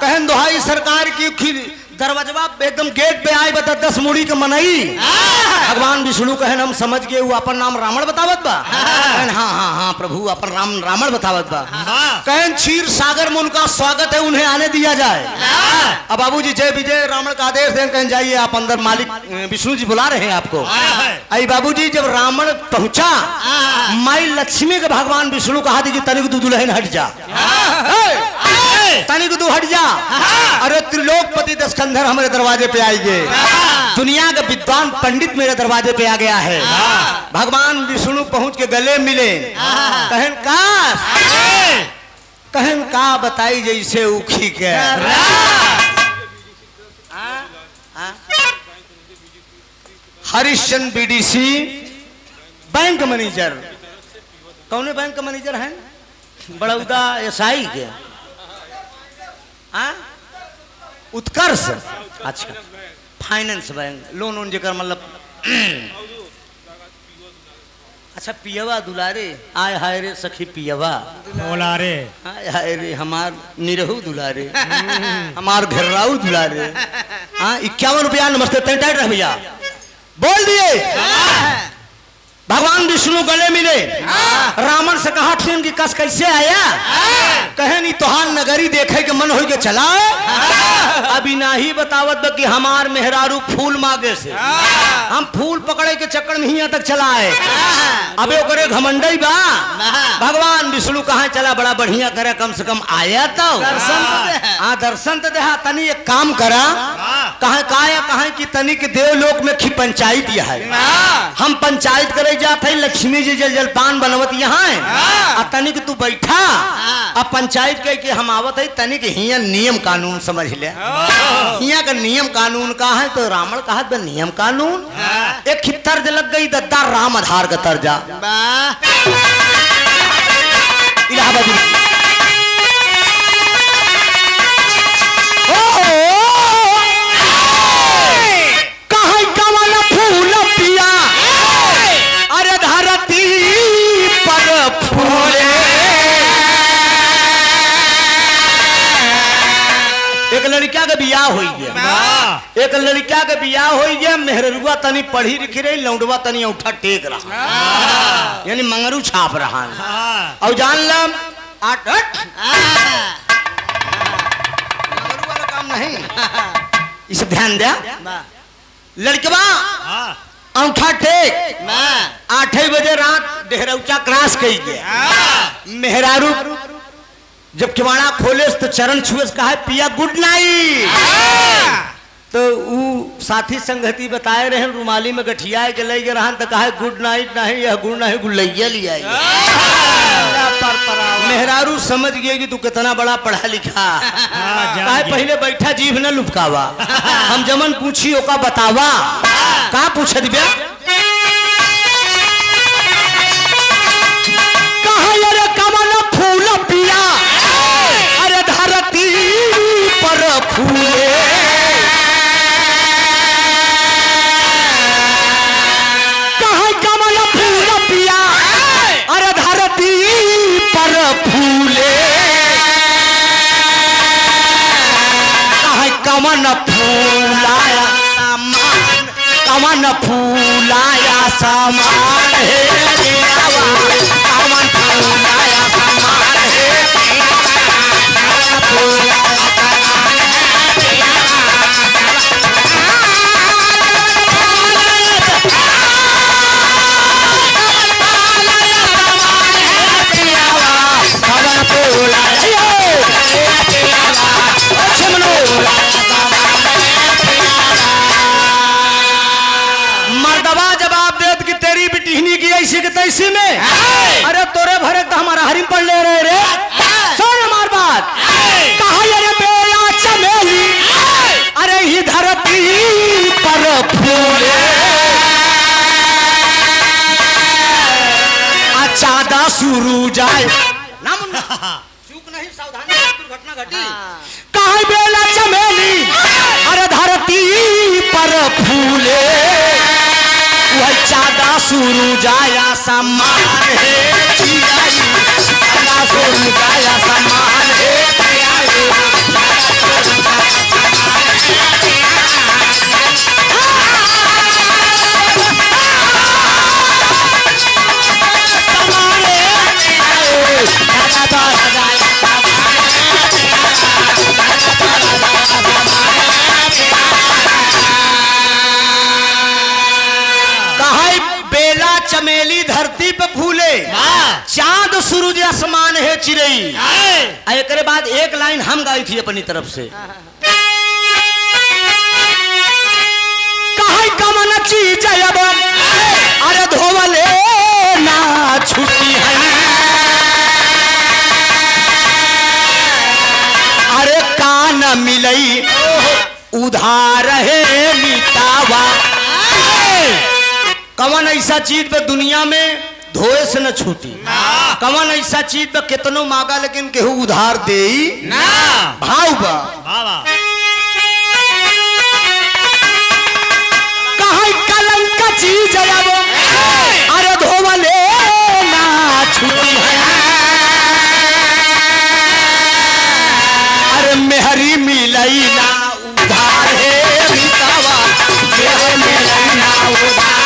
कहन दुहाई सरकार की दरवाजा एकदम गेट पे आए बता 10 मूड़ी के मनई। भगवान विष्णु कहन हम समझ गए वो अपन नाम रावण बतावत बा। कहन हाँ हाँ हाँ प्रभु अपन नाम रावण बतावत बा। कहन क्षीर सागर में उनका स्वागत है, उन्हें आने दिया जाए। अब बाबूजी जय विजय रावण का आदेश दें, कहन जाइए आप अंदर, मालिक विष्णु जी बुला रहे हैं आपको। आई बाबूजी जब रावण पहुंचा माई लक्ष्मी के भगवान विष्णु कहा दीजिए तनिक तू दुल्हन हट जा, तनिक तू हट जा। अरे त्रिलोकपति दशकंधर हमारे दरवाजे पे आएंगे, दुनिया का विद्वान पंडित मेरे दरवाजे पे आ गया है। भगवान विष्णु पहुंच के गले मिले, कहन का बताई जैसे उखी के हरिश्चंद्र बीडीसी बैंक मैनेजर। कौन बैंक का मैनेजर है? बड़ौदा एसआई के उत्कर्ष, अच्छा फाइनेंस बैंक, लोन वोन जकर मतलब अच्छा पियवा दुलारे, आय हाय रे सखी पियवा दुलारे, आय हाय रे हमार निरहू दुलारे, हमार घर्राऊ दुलारे। हाँ 51 रुपया नमस्ते, टाइट रह भैया, बोल दिए। भगवान विष्णु गले मिले, रावण से कहा ट्रेन की कस कैसे आया? कहे नहीं तोहार नगरी देखे के मन हो के चला, अभी नहीं बतावत कि हमार मेहरारू फूल मांगे से हम फूल पकड़े के चक्कर में यहाँ तक चला है। अबे ओकरे घमंडई बा। भगवान विष्णु कहा चला, बड़ा बढ़िया करे, कम से कम आया तो दर्शन तो देहा। तनी एक काम करा, कहे कि तनी के देवलोक में खी पंचायत यह है, हम पंचायत करे जाते लक्ष्मी जी जलपान बनवत यहाँ है, तनिक तू बैठा अब पंचायत कह के हम आवत है, तनिक हिया नियम कानून समझ ले, हिया का नियम कानून का है तो रावण कहा बे नियम कानून एक ही तर्ज लग गई दद्दा राम आधार का तर्जा इलाहाबाद कहाँ कमल फूल पिया अरे धरती पर फूले एक लड़का के बियाह हो गया एक लड़का के बियाह हो गया मेहरुआ तनी पढ़ी लिखी रही लौंडवा तनी औठा टेक रहा यानी मंगरू छाप रहा और जान लम आठ मंगरू वाला काम नहीं इसे ध्यान दिया लड़कवा औठा टेक 8 बजे रात डेहरौचा क्रॉस कही गया मेहरारू जब किवाड़ा खोले तो चरण छुए कहा पिया गुड नाइट तो वो साथी संगति बताए रहे रुमाली में गठिया के ले गए रहन तो कहा गुड नाइट नहीं यह गुड नहीं गुलैया लिया मेहरारू समझ गए कि तू कितना बड़ा पढ़ा लिखा कहा पहले बैठा जीभ न लुपकावा हम जमन पूछी ओका बतावा का पूछ दिव्या कहा यार कमल फूल पिया अरे धरती पर फूले कहा कमल फूल पिया अरे धरती पर फूले कहा कमल फूलाया सामान कमल फूलाया सामान है कमल फूलाया सामान है मर्दबा जवाब देत कि तेरी बिटिहनी की ऐसी की तैसी में अरे तोरे भरे तो हमारा हरिम पढ़ ले रहे रे सुन हमार बात कहा अरे बेला चमेली अरे ही धरती पर फूले चादा शुरू जाए चूक नहीं सावधानी दुर्घटना घटी कहा बेला चमेली अरे धरती पर फूले वह चादा शुरू जाया सम्मान है चादा शुरू जाया सम्मान है बेला चमेली धरती पे फूले चांद सूरज आसमान है चिड़ई एक बाद एक लाइन हम गाई थी अपनी तरफ से कहा कमन चीज अब अरे धोवले ना छुट्टी है अरे कान मिलई उधार है मिटावा कवन ऐसा चीज पे दुनिया में धोए से न छूटी कवन ऐसा चीज पे कितनो मांगा लेकिन केहू उधार दे ना भाव बा कहा कलंक चीज अब अरे धोवले ना छूटी है अरे मेहरी मिलई ना उधार है मिटावा मेहरी मिलई ना उधार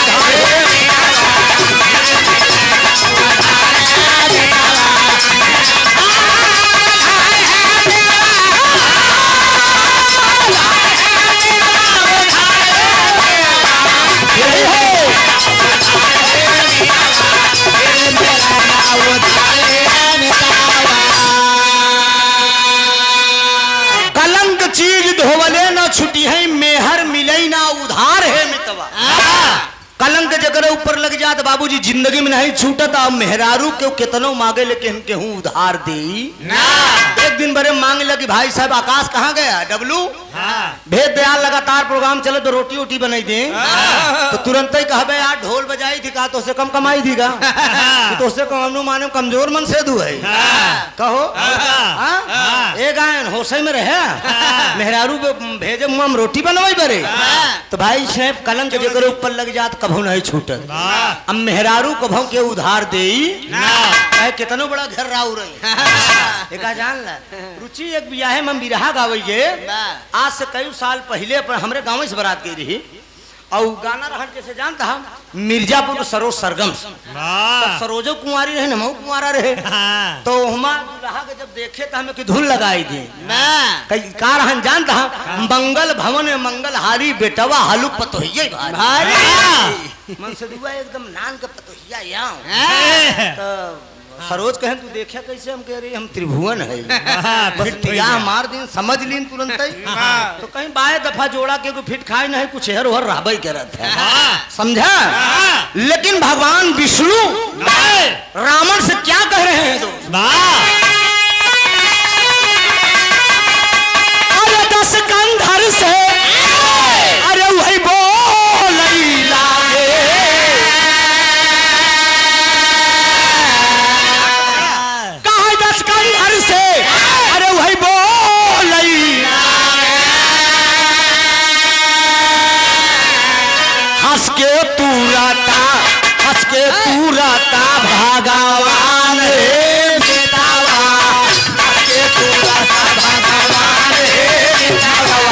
कलंक चीज धोवले न छुटी है मेहर मिलई ना उधार है मितवा कलंक जगह ऊपर लग जात बाबूजी जिंदगी में नहीं छूटत अब मेहरारू के कितनो मांगे लेकिन केहू उधार दी ना एक दिन बड़े मांगे लगी भाई साहब आकाश कहाँ गया डब्लू भेद दयाल प्रोग्राम चले तो रोटी वोटी बनाई दे तो तुरंत ही कहबे यार ढोल बजाई थी का तो से कम कमाई थी का तो से कम माने कमजोर मन से दू है कहो ए गायन होशे में रहे मेहरारू भेजे मुंह में रोटी बनवाई बरे तो भाई साहब कलंक जेकर ऊपर लग जात कभू नहीं छूटत। अब मेहरारू कभू के उधार देई कितनो बड़ा घर राउ रही एका जान ला रुचि एक बियाहे में बिरहा गावइए आज से कई साल पहले हमरे गांव से बारात गई रही और गाना रहन कैसे जानता हम मिर्जापुर सरोज सरगम सरोजो कुंवारी रहे नमो कुंवारा रहे तो हमा दुल्हा के जब देखे तो हमें की धुन लगाई थी कई का रहन जानता हम मंगल भवन में मंगल हारी बेटवा हालू पतोहिया भारी मन से दुआ एकदम नान के पतोहिया याओ तो सरोज कहें तू देखा कैसे हम कह रही हम त्रिभुवन है बस यहाँ मार दिन समझ लीन तुरंत ही तो कहीं बाय दफा जोड़ा के को फिट खाए नहीं कुछ हेर ओहर राबई करत है समझा। लेकिन भगवान विष्णु रावण से क्या कह रहे हैं दोस्त अरे 10 कंधर से अरे वही बोल लागे घर से अरे वही बोल हंस के तू राता भगवान रे बेटावा हंस के तू राता भगवान रे बेटावा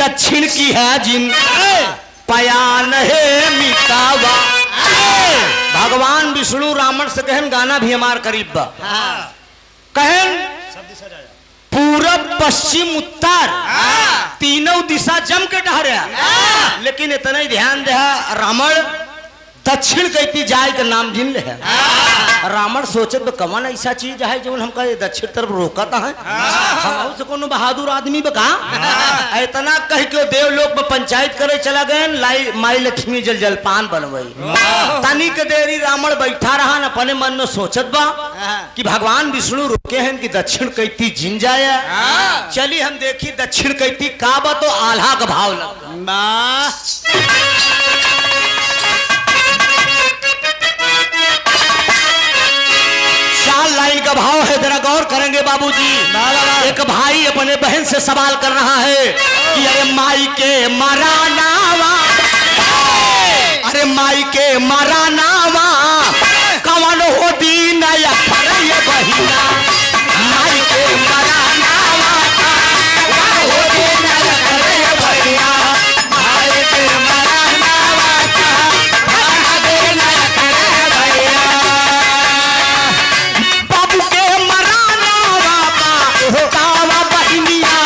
दक्षिण की है जिन पयान है मिटावा भगवान विष्णु रावण से कहन गाना भी हमार करीब बा कहन पूरब पश्चिम उत्तर तीनों दिशा जम के ठहरा लेकिन इतना ही ध्यान दे रावण दक्षिण कहती जाए का नाम जिन ले रावण सोचे तो कमन ऐसा चीज है जो हमका दक्षिण तरफ रोकता है हम से कोनो बहादुर आदमी बका इतना कह के देवलोक में पंचायत करे चला गए माई लक्ष्मी जल जलपान बनवई तनी के देरी रावण बैठा रहा न अपने मन में सोचत बा कि भगवान विष्णु रोके हैं कि दक्षिण कहती जिन जाए चली हम देखी दक्षिण कहती का बा तो आल्हा का भाव लगा लाइन का भाव है जरा गौर करेंगे बाबूजी। एक भाई अपने बहन से सवाल कर रहा है कि अरे माई के मारा नावा अरे माई के मारा नावा कवन हो दीन या बहिना माई के मारा नावा कवन हो दीन या बहिना माई के मारा नावा कवन दीन या बहिना बाबू के मारा नावा कावा बहिनिया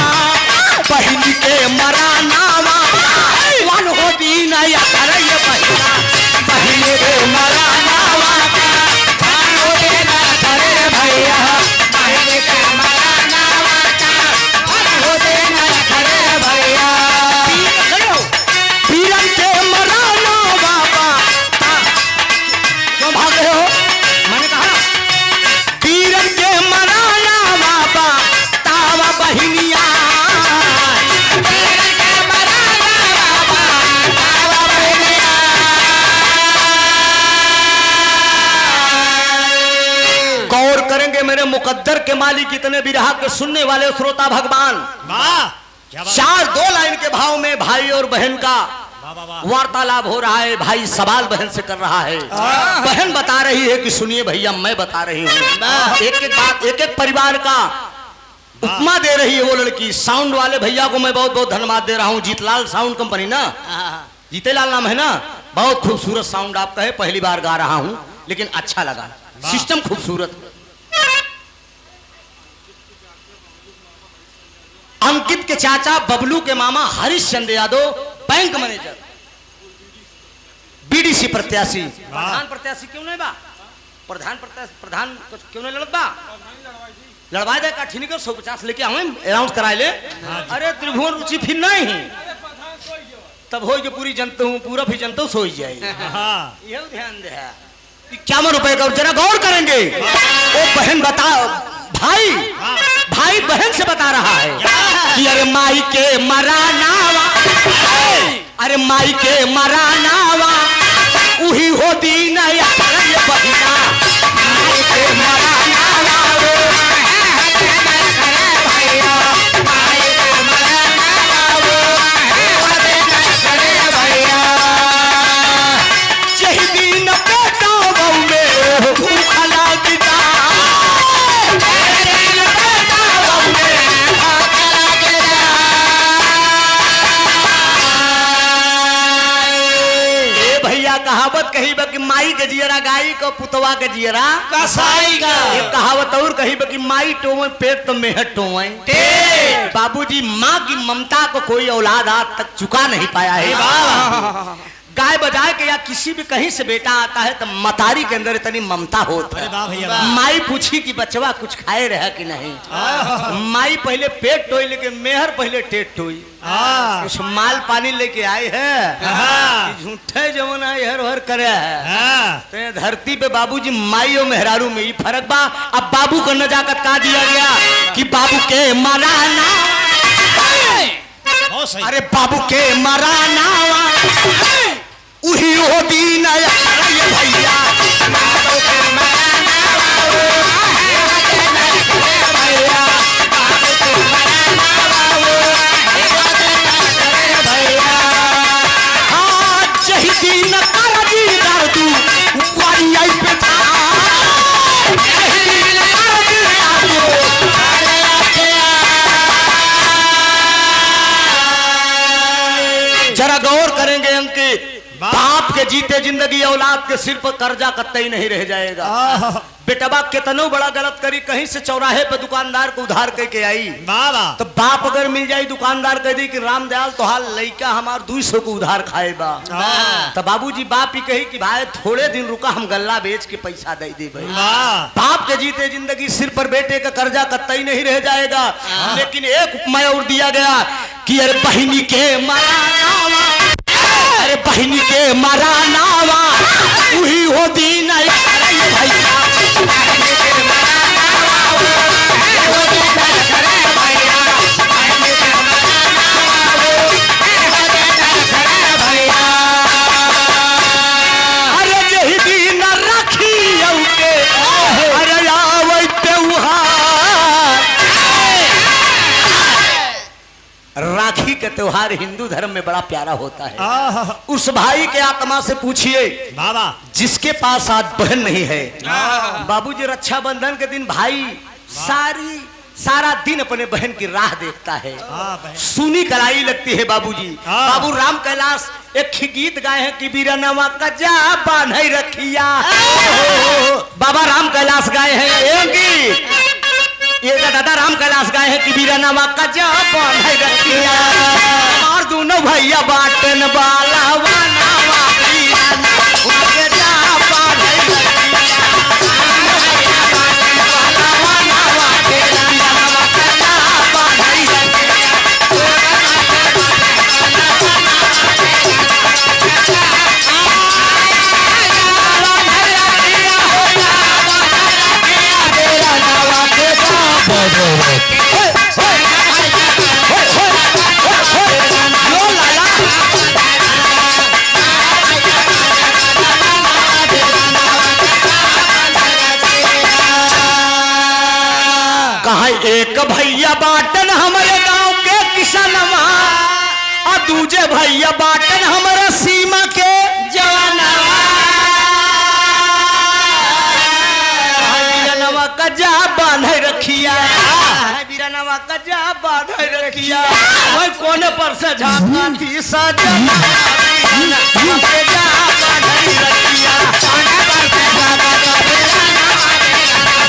बहिनी के मारा नावा वन हो दीन या करय बहिना बहिनी के मारा नावा वन हो दीन करे भैया बहिनी के मारा नावा वन हो दीन करे भैया पीरन के मारा नावा क्यों भाग रहे हो मैंने कहा पीरन के मारा नावा तावा बहिनिया गौर करेंगे मेरे मुकद्दर के मालिक इतने बिरहा के सुनने वाले श्रोता भगवान चार दो लाइन के भाव में भाई और बहन का वार्तालाप हो रहा है। भाई सवाल बहन से कर रहा है, बहन बता रही है कि सुनिए भैया मैं बता रही हूँ। एक एक बात एक एक परिवार का उपमा दे रही है वो लड़की। साउंड वाले भैया को मैं बहुत बहुत धन्यवाद दे रहा हूँ, जीतलाल साउंड कंपनी ना, जीतेलाल नाम है ना, बहुत खूबसूरत साउंड आपका है। पहली बार गा रहा हूँ लेकिन अच्छा लगा, सिस्टम खूबसूरत। अंकित के चाचा बबलू के मामा Harish Chandra Yadav bank manager, BDC प्रत्याशी। प्रधान प्रत्याशी क्यों नहीं बा? प्रधान प्रत्याशी प्रधान क्यों नहीं लड़त बा? लड़वा दे का ठीक है, 150 लेके आवे अनाउंस कराए ले। अरे त्रिभुवन रुचि फिर नहीं तब हो जो पूरी जनता हूँ, पूरा भी जनता सो ही जाए। ये ध्यान दे 51 रुपए का जरा गौर करेंगे। वो बहन बता भाई, भाई बहन से बता रहा है कि अरे माई के मरानावा, अरे माई के मरानावा उही हो दीन बहिना, माई के मरानावा कहावत कही बा कि माई के जियरा गाई को पुतवा के जियरा कसाई का। ये कहावत और कही बा कि माई टोवे पेट तो मेहर टोवे। बाबूजी माँ की ममता को कोई औलाद आज तक चुका नहीं पाया है। गाय बजाए के या किसी भी कहीं से बेटा आता है तो मतारी के अंदर इतनी ममता होती है। माई पूछी कि बचवा कुछ खाए रहा कि नहीं, माई पहले पेट टोई लेकिन मेहर पहले टेट टोई। कुछ माल पानी लेके आए है, झूठे जवन आए हर हर करे है। तो धरती पे बाबूजी माई और मेहरारू में ही फर्क बा। अब बाबू को नजाकत का दिया गया कि बाबू के मराना, अरे बाबू के मराना उही हो दीन भैया, जरा गौर करेंगे अंकित, बाप के जीते जिंदगी औलाद के सिर पर कर्जा कतई नहीं रह जाएगा। बेटबा कितनो बड़ा गलत करी, कहीं से चौराहे पे दुकानदार को उधार करके आई तो बाप अगर मिल जाए दुकानदार कह दी कि रामदयाल तो हाल लड़का हमार 200 को उधार खाए बा, तो बाबूजी बाप ही कही कि भाई थोड़े दिन रुका, हम गल्ला बेच के पैसा दे दे भाई। बाप के जीते जिंदगी सिर पर बेटे का कर्जा कतई नहीं रह जाएगा। लेकिन एक उपमा और दिया गया कि अरे बहिनी के मरानावा, अरे बहिनी के मरानावा उही हो दीन भैया, अरे यही दिन रखी के अरे आवे त्योहार। राखी का त्योहार हिंदू धर्म में बड़ा प्यारा होता है। उस भाई के आत्मा से पूछिए बाबा जिसके पास आज बहन नहीं है। बाबूजी रक्षाबंधन के दिन भाई सारा दिन अपने बहन की राह देखता है, सुनी कलाई लगती है। बाबूजी बाबू राम कैलाश एक गीत गाए हैं कि बीरनवा कजा बांधई रखिया। बाबा राम कैलाश गाए हैं एक गीत, ये दादा राम कैलाश गाए हैं कि बीरनवा कजा बांधई रखिया, और दोनों भैया बाटन बाला वानावा बीरना उनके जा बांधई रखिया। एक भैया बाटन हमारे गांव के किसनवा, और दूजे भैया बाटन हमारे सीमा के जवानवा। जनवा कजा बांधे रखिया, बीरानवा का जा बांधे रखिया वही कोने पर से झांका थी सजना पे जा बांधे रखिया कोने पर से झांका तो बीरानवा कोने पर से झांका तो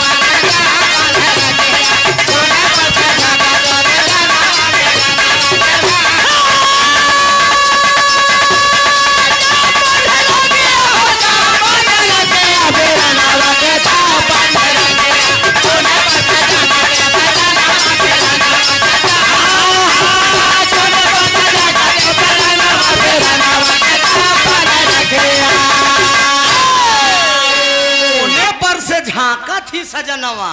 झांका थी सजनवा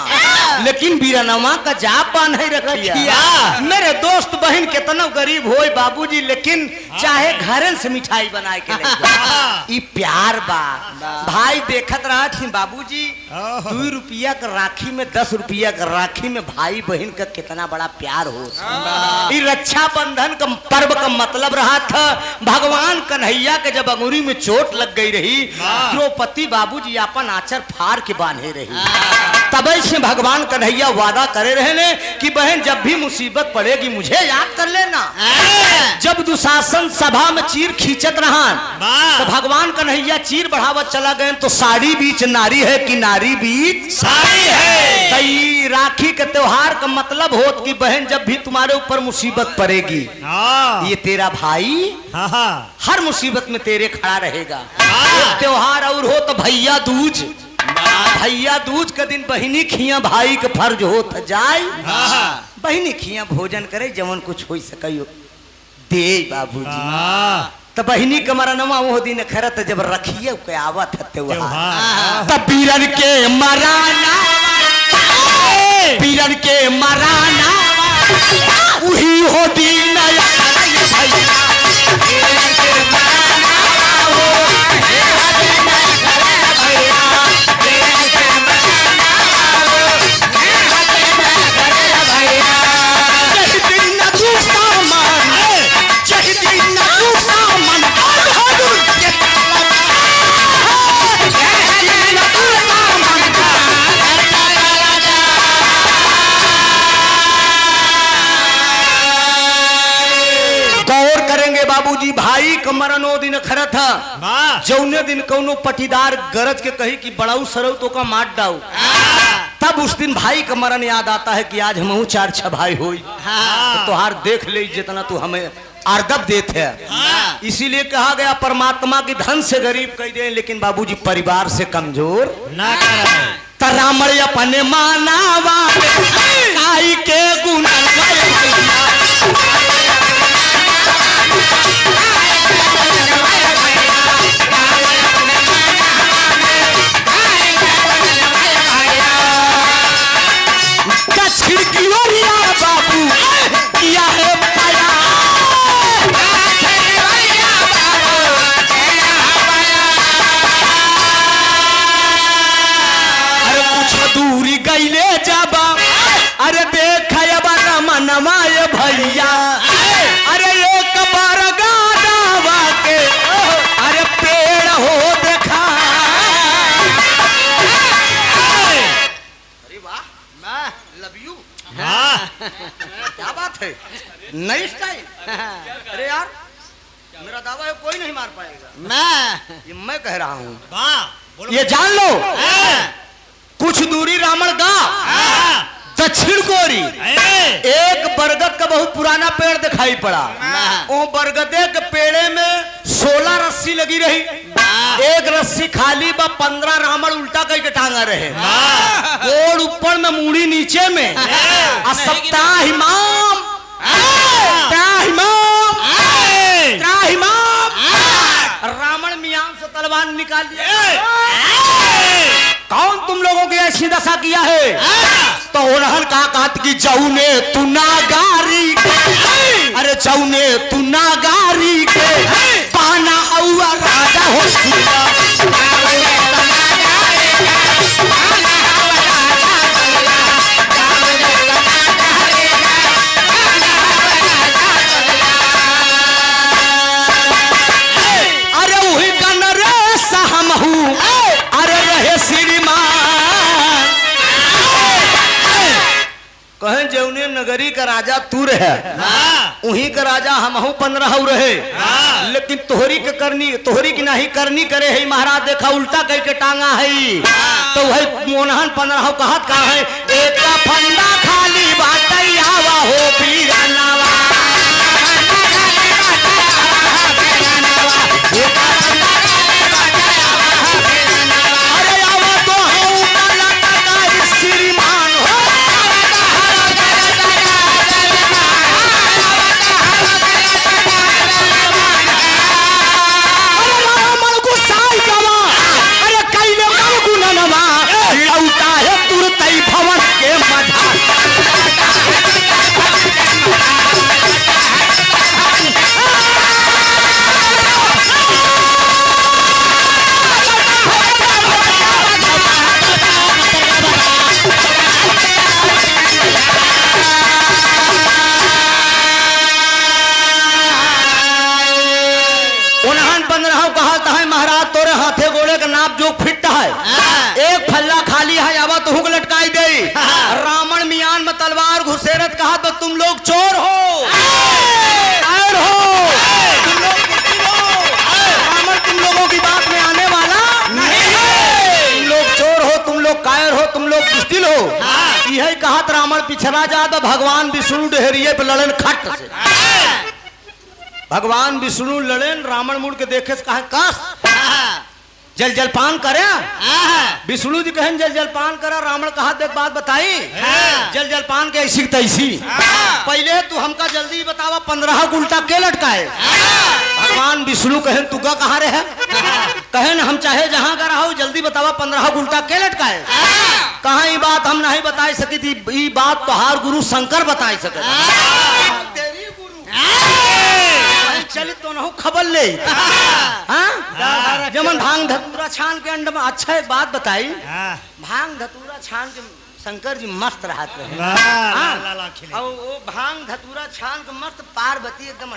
लेकिन बीरानवा का जा बांधे रखिया। मेरे दोस्त बहन कितना गरीब होए बाबूजी लेकिन चाहे घरन से मिठाई बनाए के ई प्यार बा भाई देखत रहा थी बाबूजी 2 रुपया का राखी में 10 रुपया का राखी में भाई बहन का कितना बड़ा प्यार हो। ई रक्षा बंधन का पर्व का मतलब रहा था भगवान कन्हैया के जब अंगुरी में चोट लग गई रही द्रौपदी बाबूजी अपन आचर फाड़ के बांधे रही तब से भगवान कन्हैया वादा करे रहे ने कि बहन जब भी मुसीबत पड़ेगी मुझे याद कर लेना। जब दुशासन सभा में चीर खींचत रहा तो भगवान कन्हैया चीर बढ़ावत चला गए तो साड़ी बीच नारी है कि नारी बीच साड़ी है। कई राखी के त्योहार का मतलब हो कि बहन जब भी तुम्हारे ऊपर मुसीबत पड़ेगी ये तेरा भाई हर मुसीबत में तेरे खड़ा रहेगा। त्योहार और हो तो भैया दूज के दिन बहिनी खिया भाई के फर्ज होत जाए बहिनी खिया भोजन करे जवन कुछ हो सके दे बाबूजी तो बहिनी के मरनवा वो दिन खरत जब रखिए के आवत है त्योहार तब बीरन के मराना वही हो दिन बाबूजी भाई का मरनो दिन खरा था जौने दिन कौनो पटीदार गरज के कही कि बड़ाऊ सरऊ तो का मार डाऊ तब उस दिन भाई का मरण याद आता है कि आज हम 4-6 भाई होई तो हार देख ले जितना तू हमें आर्दब देते है। इसीलिए कहा गया परमात्मा की धन से गरीब कह दे लेकिन बाबूजी परिवार से कमजोर ना कर रामड़ अपने मानावा काई के गुण बाबू किया है पाया अरे कुछ दूरी गईले जाबा अरे देख मनमाए भैया अरे एक बार गावा के अरे पेड़ हो देखा अरे वाह लव यू क्या बात है नई स्टाइल। अरे यार मेरा दावा है कोई नहीं मार पाएगा मैं कह रहा हूँ ये जान लो कुछ दूरी रावण गा दक्षिण कोरी एक बरगद का बहुत पुराना पेड़ दिखाई पड़ा वो बरगदे के पेड़े में 16 रस्सी लगी रही एक रस्सी खाली बा 15 रावण उल्टा करके टांगा रहे गोड़ ऊपर में मूड़ी नीचे में रावण मियां से तलवार निकाल दिया। कौन तुम लोगों की ऐसी दशा किया है तो उन्हन कहा कि जौने तू नागारी अरे जौने तू नागारी के पाना हुआ राजा हो अरे वही कन रे सहम हूँ अरे रहे श्रीमान कहें जौने नगरी का राजा तू रहे उही का राजा हमहू 15 रहे, लेकिन तोहरी की नहीं करनी करे है महाराज। देखा उल्टा कह के टांगा है तो वही मोनहन 15 कहत का है एक फंदा खाली बाटई आवा हो पीरानावा। अरे आवा तो हूँ काला का श्रीमान हो। अरे कैले गुननवा लौटा है तुरतई भवन के मधा। महाराज तोरे हाथे गोड़े का नाप जो फिट है, एक फल्ला खाली है आवा तो हुक लटकाई गई। रावण मियान में तलवार घुसेरत कहा तो तुम लोग चोर हो, कायर हो, तुम लोग बुद्धि हो। रावण तुम लोगों की बात में आने वाला नहीं है। तुम लोग चोर हो, तुम लोग कायर हो, तुम लोग बुद्धिल हो। यही कहा रावण पिछड़ा जा तो भगवान विष्णु डहरिए पे लड़न खट से। भगवान विष्णु लड़ेन रावण मुड़ के देखे से कहा कस जल जलपान करे। विष्णु जी कहें जल जलपान करा। रावण कहा देख बात बताई जल जलपान के ऐसी तैसी। पहले तू हमका जल्दी बतावा 15 उल्टा के लटकाए। भगवान विष्णु कहें तू का कहाँ रहे? कहें हम चाहे जहाँ का रहा जल्दी बतावा 15 उल्टा के लटकाए। कहा ये बात हम नहीं बता सकी थी, ये बात तोहार गुरु शंकर बता सके। चलित तो न खबर ले जमन भांग धतूरा छान के अंड में। अच्छा एक बात बताई, भांग धतूरा छान के शंकर जी मस्त रहते हैं और वो भांग धतूरा छान के मस्त पार्वती एकदम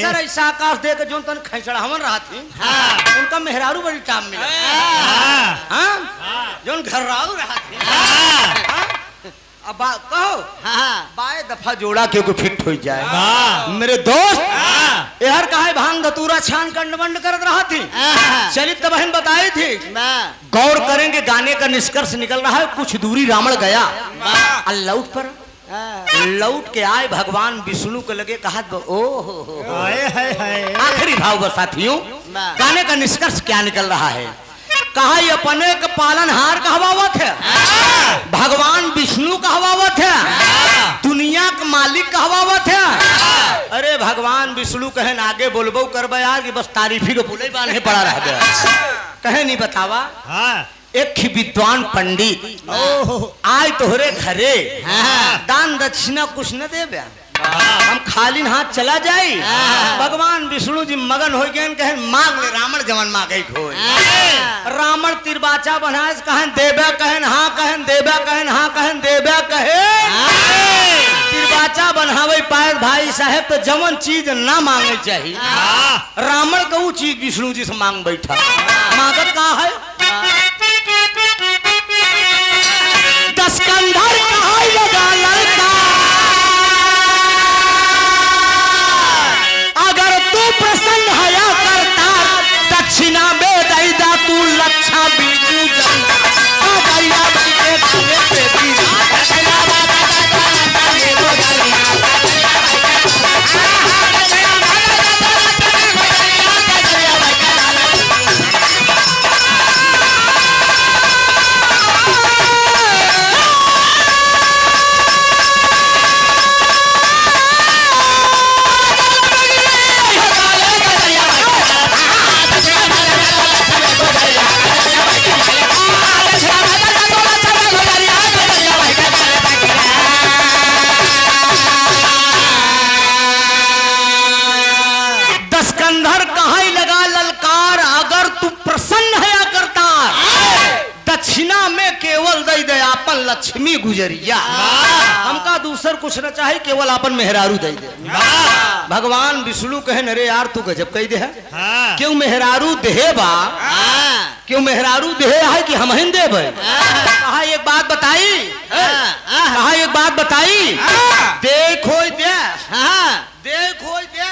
सर ऐसा आकाश दे के जो तन खैचड़ा हमन रहा थी उनका मेहरारू बड़ी टाइम मिला जो घर्राऊ रहा थी। अब कहो बाए दफा जोड़ा के को फिट हो जाए। मेरे दोस्त यार कहा भांग धतूरा छान कंड बंड कर रहा थी। चलित बहन बताई थी गौर करेंगे गाने का निष्कर्ष निकल रहा है। कुछ दूरी रावण गया लौट पर लौट के आए भगवान विष्णु को लगे कहा ओ आखिरी भाव बस साथियों गाने का निष्कर्ष क्या निकल रहा है। कहा ये अपने का पालनहार कहवावत है, भगवान विष्णु कहवावत है, दुनिया का मालिक कहवावत है। अरे भगवान विष्णु कहें आगे बोलबो करबे यार कि बस तारीफी को बोले बाने पड़ा रह गया। कहे नहीं बतावा एक विद्वान पंडित आए तोहरे घरे दान दक्षिणा कुछ न दे हम खाली हाथ चला जाए। भगवान विष्णु जी मगन हो गए कहे मांग ले रावण जवन मांगे खोए। रावण तिरबाचा बनाए कहें देबे कहें हाँ कहें देबे कहें हाँ कहें देबे कहे तिरबाचा बनावे पाए भाई साहब तो जवन चीज ना मांगे चाहिए रावण का वो चीज विष्णु जी से मांग बैठा। मांगत का है 10 कंधर कहा लगा लड़का अगर तू प्रसन्न हया करता दक्षिणा में दैदा तू लच्छा बीजू दक्षिणा में केवल दई दे आपन लक्ष्मी गुजरिया हमका दूसर कुछ न चाहे केवल आपन मेहरारू दई दे। भगवान विष्णु कहे अरे यार तू गजब कही दे है क्यों मेहरारू देहे बा क्यों मेहरारू दे है कि हम हिंदे भाई? कहा एक बात बताई, कहा एक बात बताई, देखो दे, देखो दे,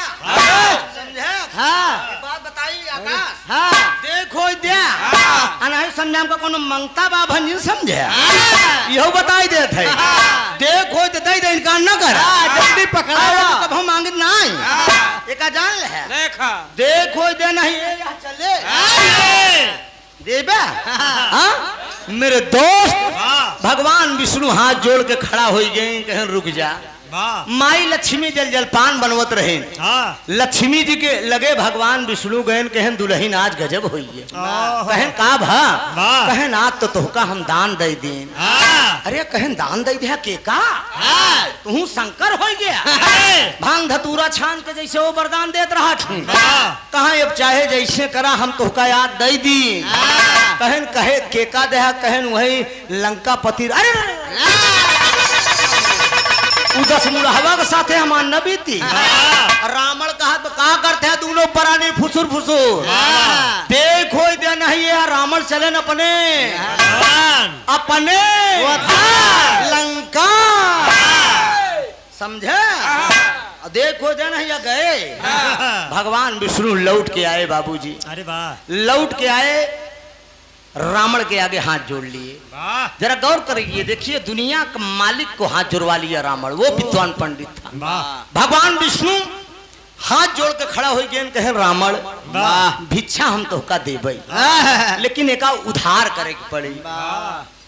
समझे? बात बताई आकाश, देखो दे, अनहि समझाम का कोनो मंगता बाबा नहीं समझे, यहो बताई देत है, देखो दे दे इनकार न कर, जल्दी पकड़ा कब हम मांगे नहीं, एका जान ले, देखा देखो दे नहीं ये यहाँ चले, देबे? हाँ मेरे दोस्त भगवान विष्णु हाथ जोड़ के खड़ा हो गए, कहें रुक जा। माई लक्ष्मी जल जलपान बनवत रहे, लक्ष्मी जी के लगे भगवान विष्णु गहन कहन दुल्हन आज गजब हुई है, कहन का भा कहन आज तो तोहका हम दान दे दें। अरे कहन दान दे दिया के का तू शंकर हो गया, भांग धतूरा छान के जैसे वो वरदान देत रहा थी, कहा अब चाहे जैसे करा हम तोहका याद दे दी, कहन कहे के का दे, कहन वही लंका पति, अरे उदस मुड़हवा के साथे हमार न बीती, रावण कहा तो का करते हैं दोनों परानी फुसुर फुसुर, देखो दे नहीं है रावण चले न अपने अपने लंका, समझे? देखो दे नहीं गए, भगवान विष्णु लौट के आए बाबूजी, अरे वाह, लौट के आए, रावण के आगे हाथ जोड़ लिए। जरा गौर करिए, देखिए दुनिया का मालिक को हाथ जुड़वा लिया रावण, वो विद्वान पंडित था। भगवान विष्णु हाथ जोड़ के खड़ा हो गए, कहे रावण भिक्षा हम तोहका देबै, लेकिन एका उधार करे के पड़ी।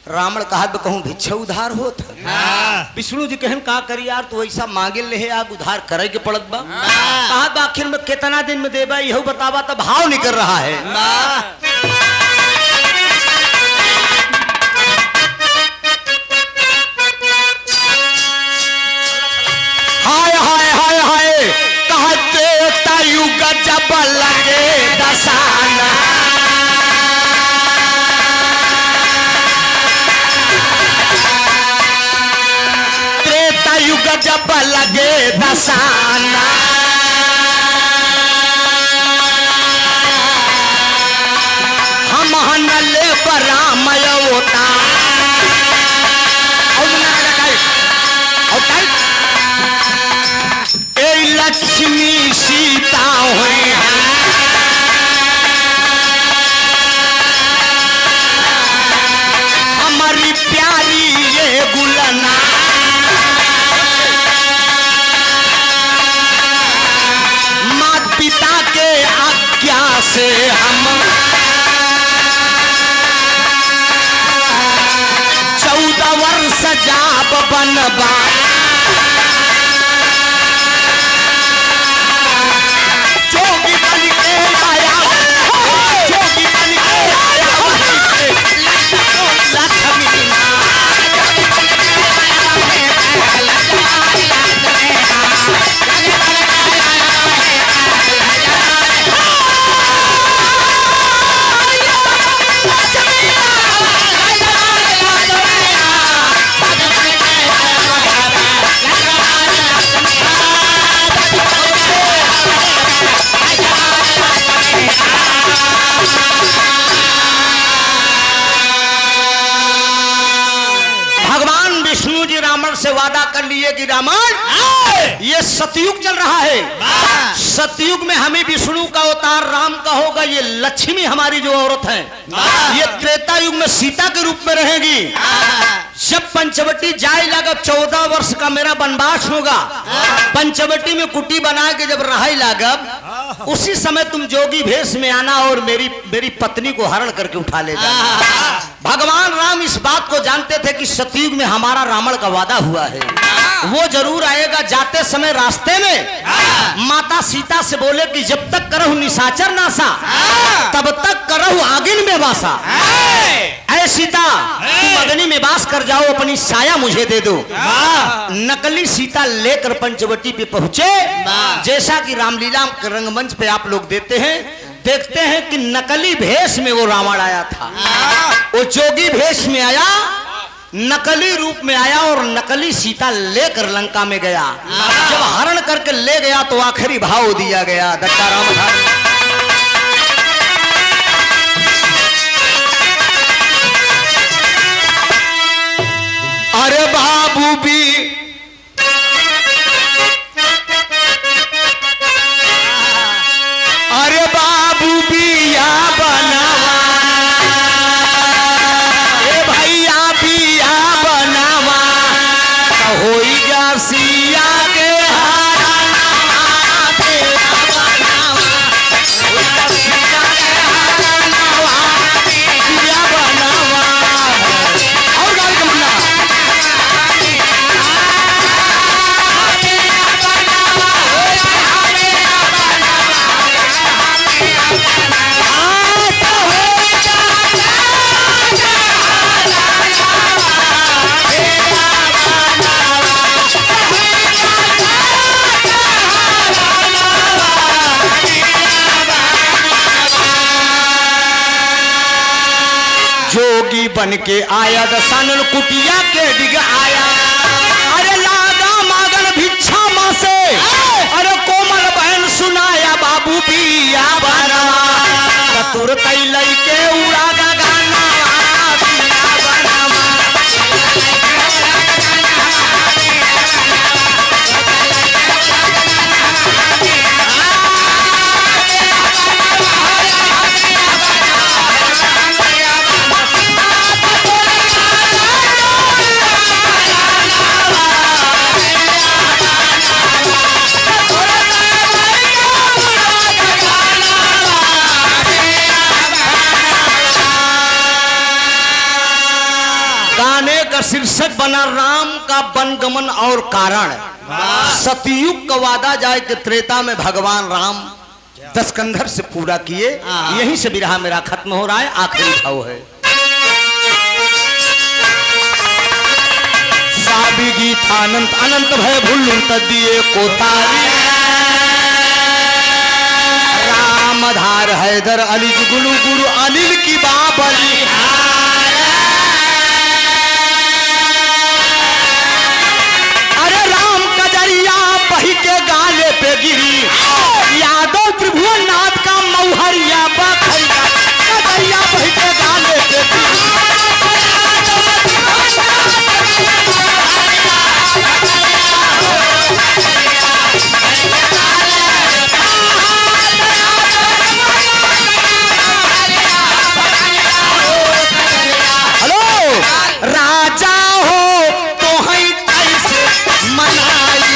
रावण कहा कहूँ भिक्षा उधार होत, विष्णु जी कहन का करी यार तू ऐसा मांगे ले आग उधार करे के पड़त बा, कहा आखिर में कितना दिन में देबा यही बतावा, तो भाव निकल रहा है। हाय हाय हाय हाय कहते तयुग जब लगे दसाना, त्रेता युग जब लगे दसाना, हम हनले बरामय होता, लक्ष्मी सीता हुई हमारी प्यारी ये गुलना, माता पिता के आज्ञा से हम 14 वर्ष जाब बनवा, से वादा कर लिए कि रावण ये सतयुग चल रहा है, सतयुग में हमें विष्णु का अवतार राम का होगा, ये लक्ष्मी हमारी जो औरत है ये त्रेता युग में सीता के रूप में रहेगी। जब पंचवटी जाए लगा 14 वर्ष का मेरा वनवास होगा, पंचवटी में कुटी बना के जब रहाई लागब उसी समय तुम जोगी भेष में आना और मेरी पत्नी को हरण करके उठा ले जाना। भगवान राम इस बात को जानते थे कि सतयुग में हमारा रावण का वादा हुआ है, वो जरूर आएगा। जाते समय रास्ते में माता सीता से बोले कि जब तक करहु निशाचर नासा तब तक करहु आगिन में वासा। ऐ सीता तुम अग्नि में वास कर जाओ, अपनी साया मुझे दे दो। नकली सीता लेकर पंचवटी पे पहुंचे, जैसा कि रामलीला रंगमंच पे आप लोग देखते हैं कि नकली भेष में वो रावण आया था, वो जोगी भेष में आया, नकली रूप में आया और नकली सीता लेकर लंका में गया। जब हरण करके ले गया तो आखिरी भाव दिया गया, दत्ता राम था। भी अरे बाबू बिया बनावा ए भैया बिया बनावा होई जा सिया के जोगी बन के आया दसानल कुटिया के डिग आया अरे लागा मागन भिक्षा माँ से अरे कोमल बहन सुनाया बाबू बिया बनावा तुर तैलई के उड़ा गाना बिया बनावा शीर्षक बना राम का वनगमन और कारण। सतयुग का वादा जाए कि त्रेता में भगवान राम दशकंधर से पूरा किए। यहीं से विरह मेरा खत्म हो रहा है, आखिरी भाव है। साबी गीत अनंत अनंत भय भूलुन दिए कोतारी राम धार हैदर अली गुरु गुरु अनिल की बाबली बही के गाले पे गिरी यादव त्रिभुवन नाथ का मौहरिया बखरिया कदरिया बही के गाले पे गिरी। हेलो राजा हो तो है कैसे मनाई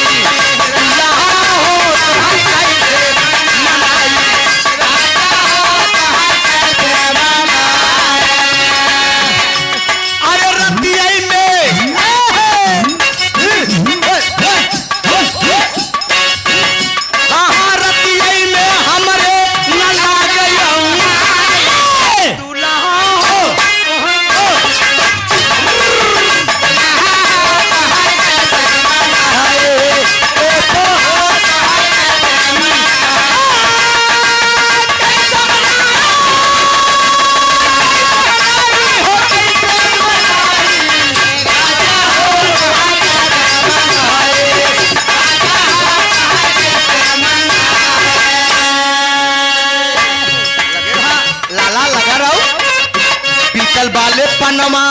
बाले पनमा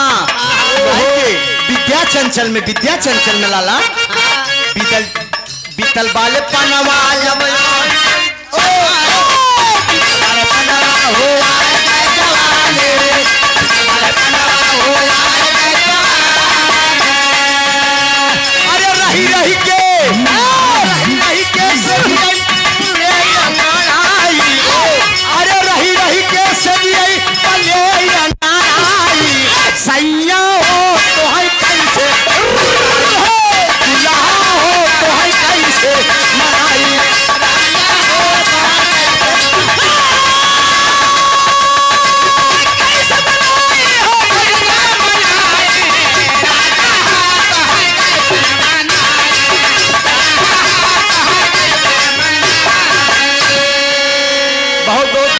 विद्याचंचल में लाला बीतल बाले पनमा अरे रही रही के अरे रही रही के सैया हो तो है कैसे दुल्हा हो तो है कैसे मनाई बहुत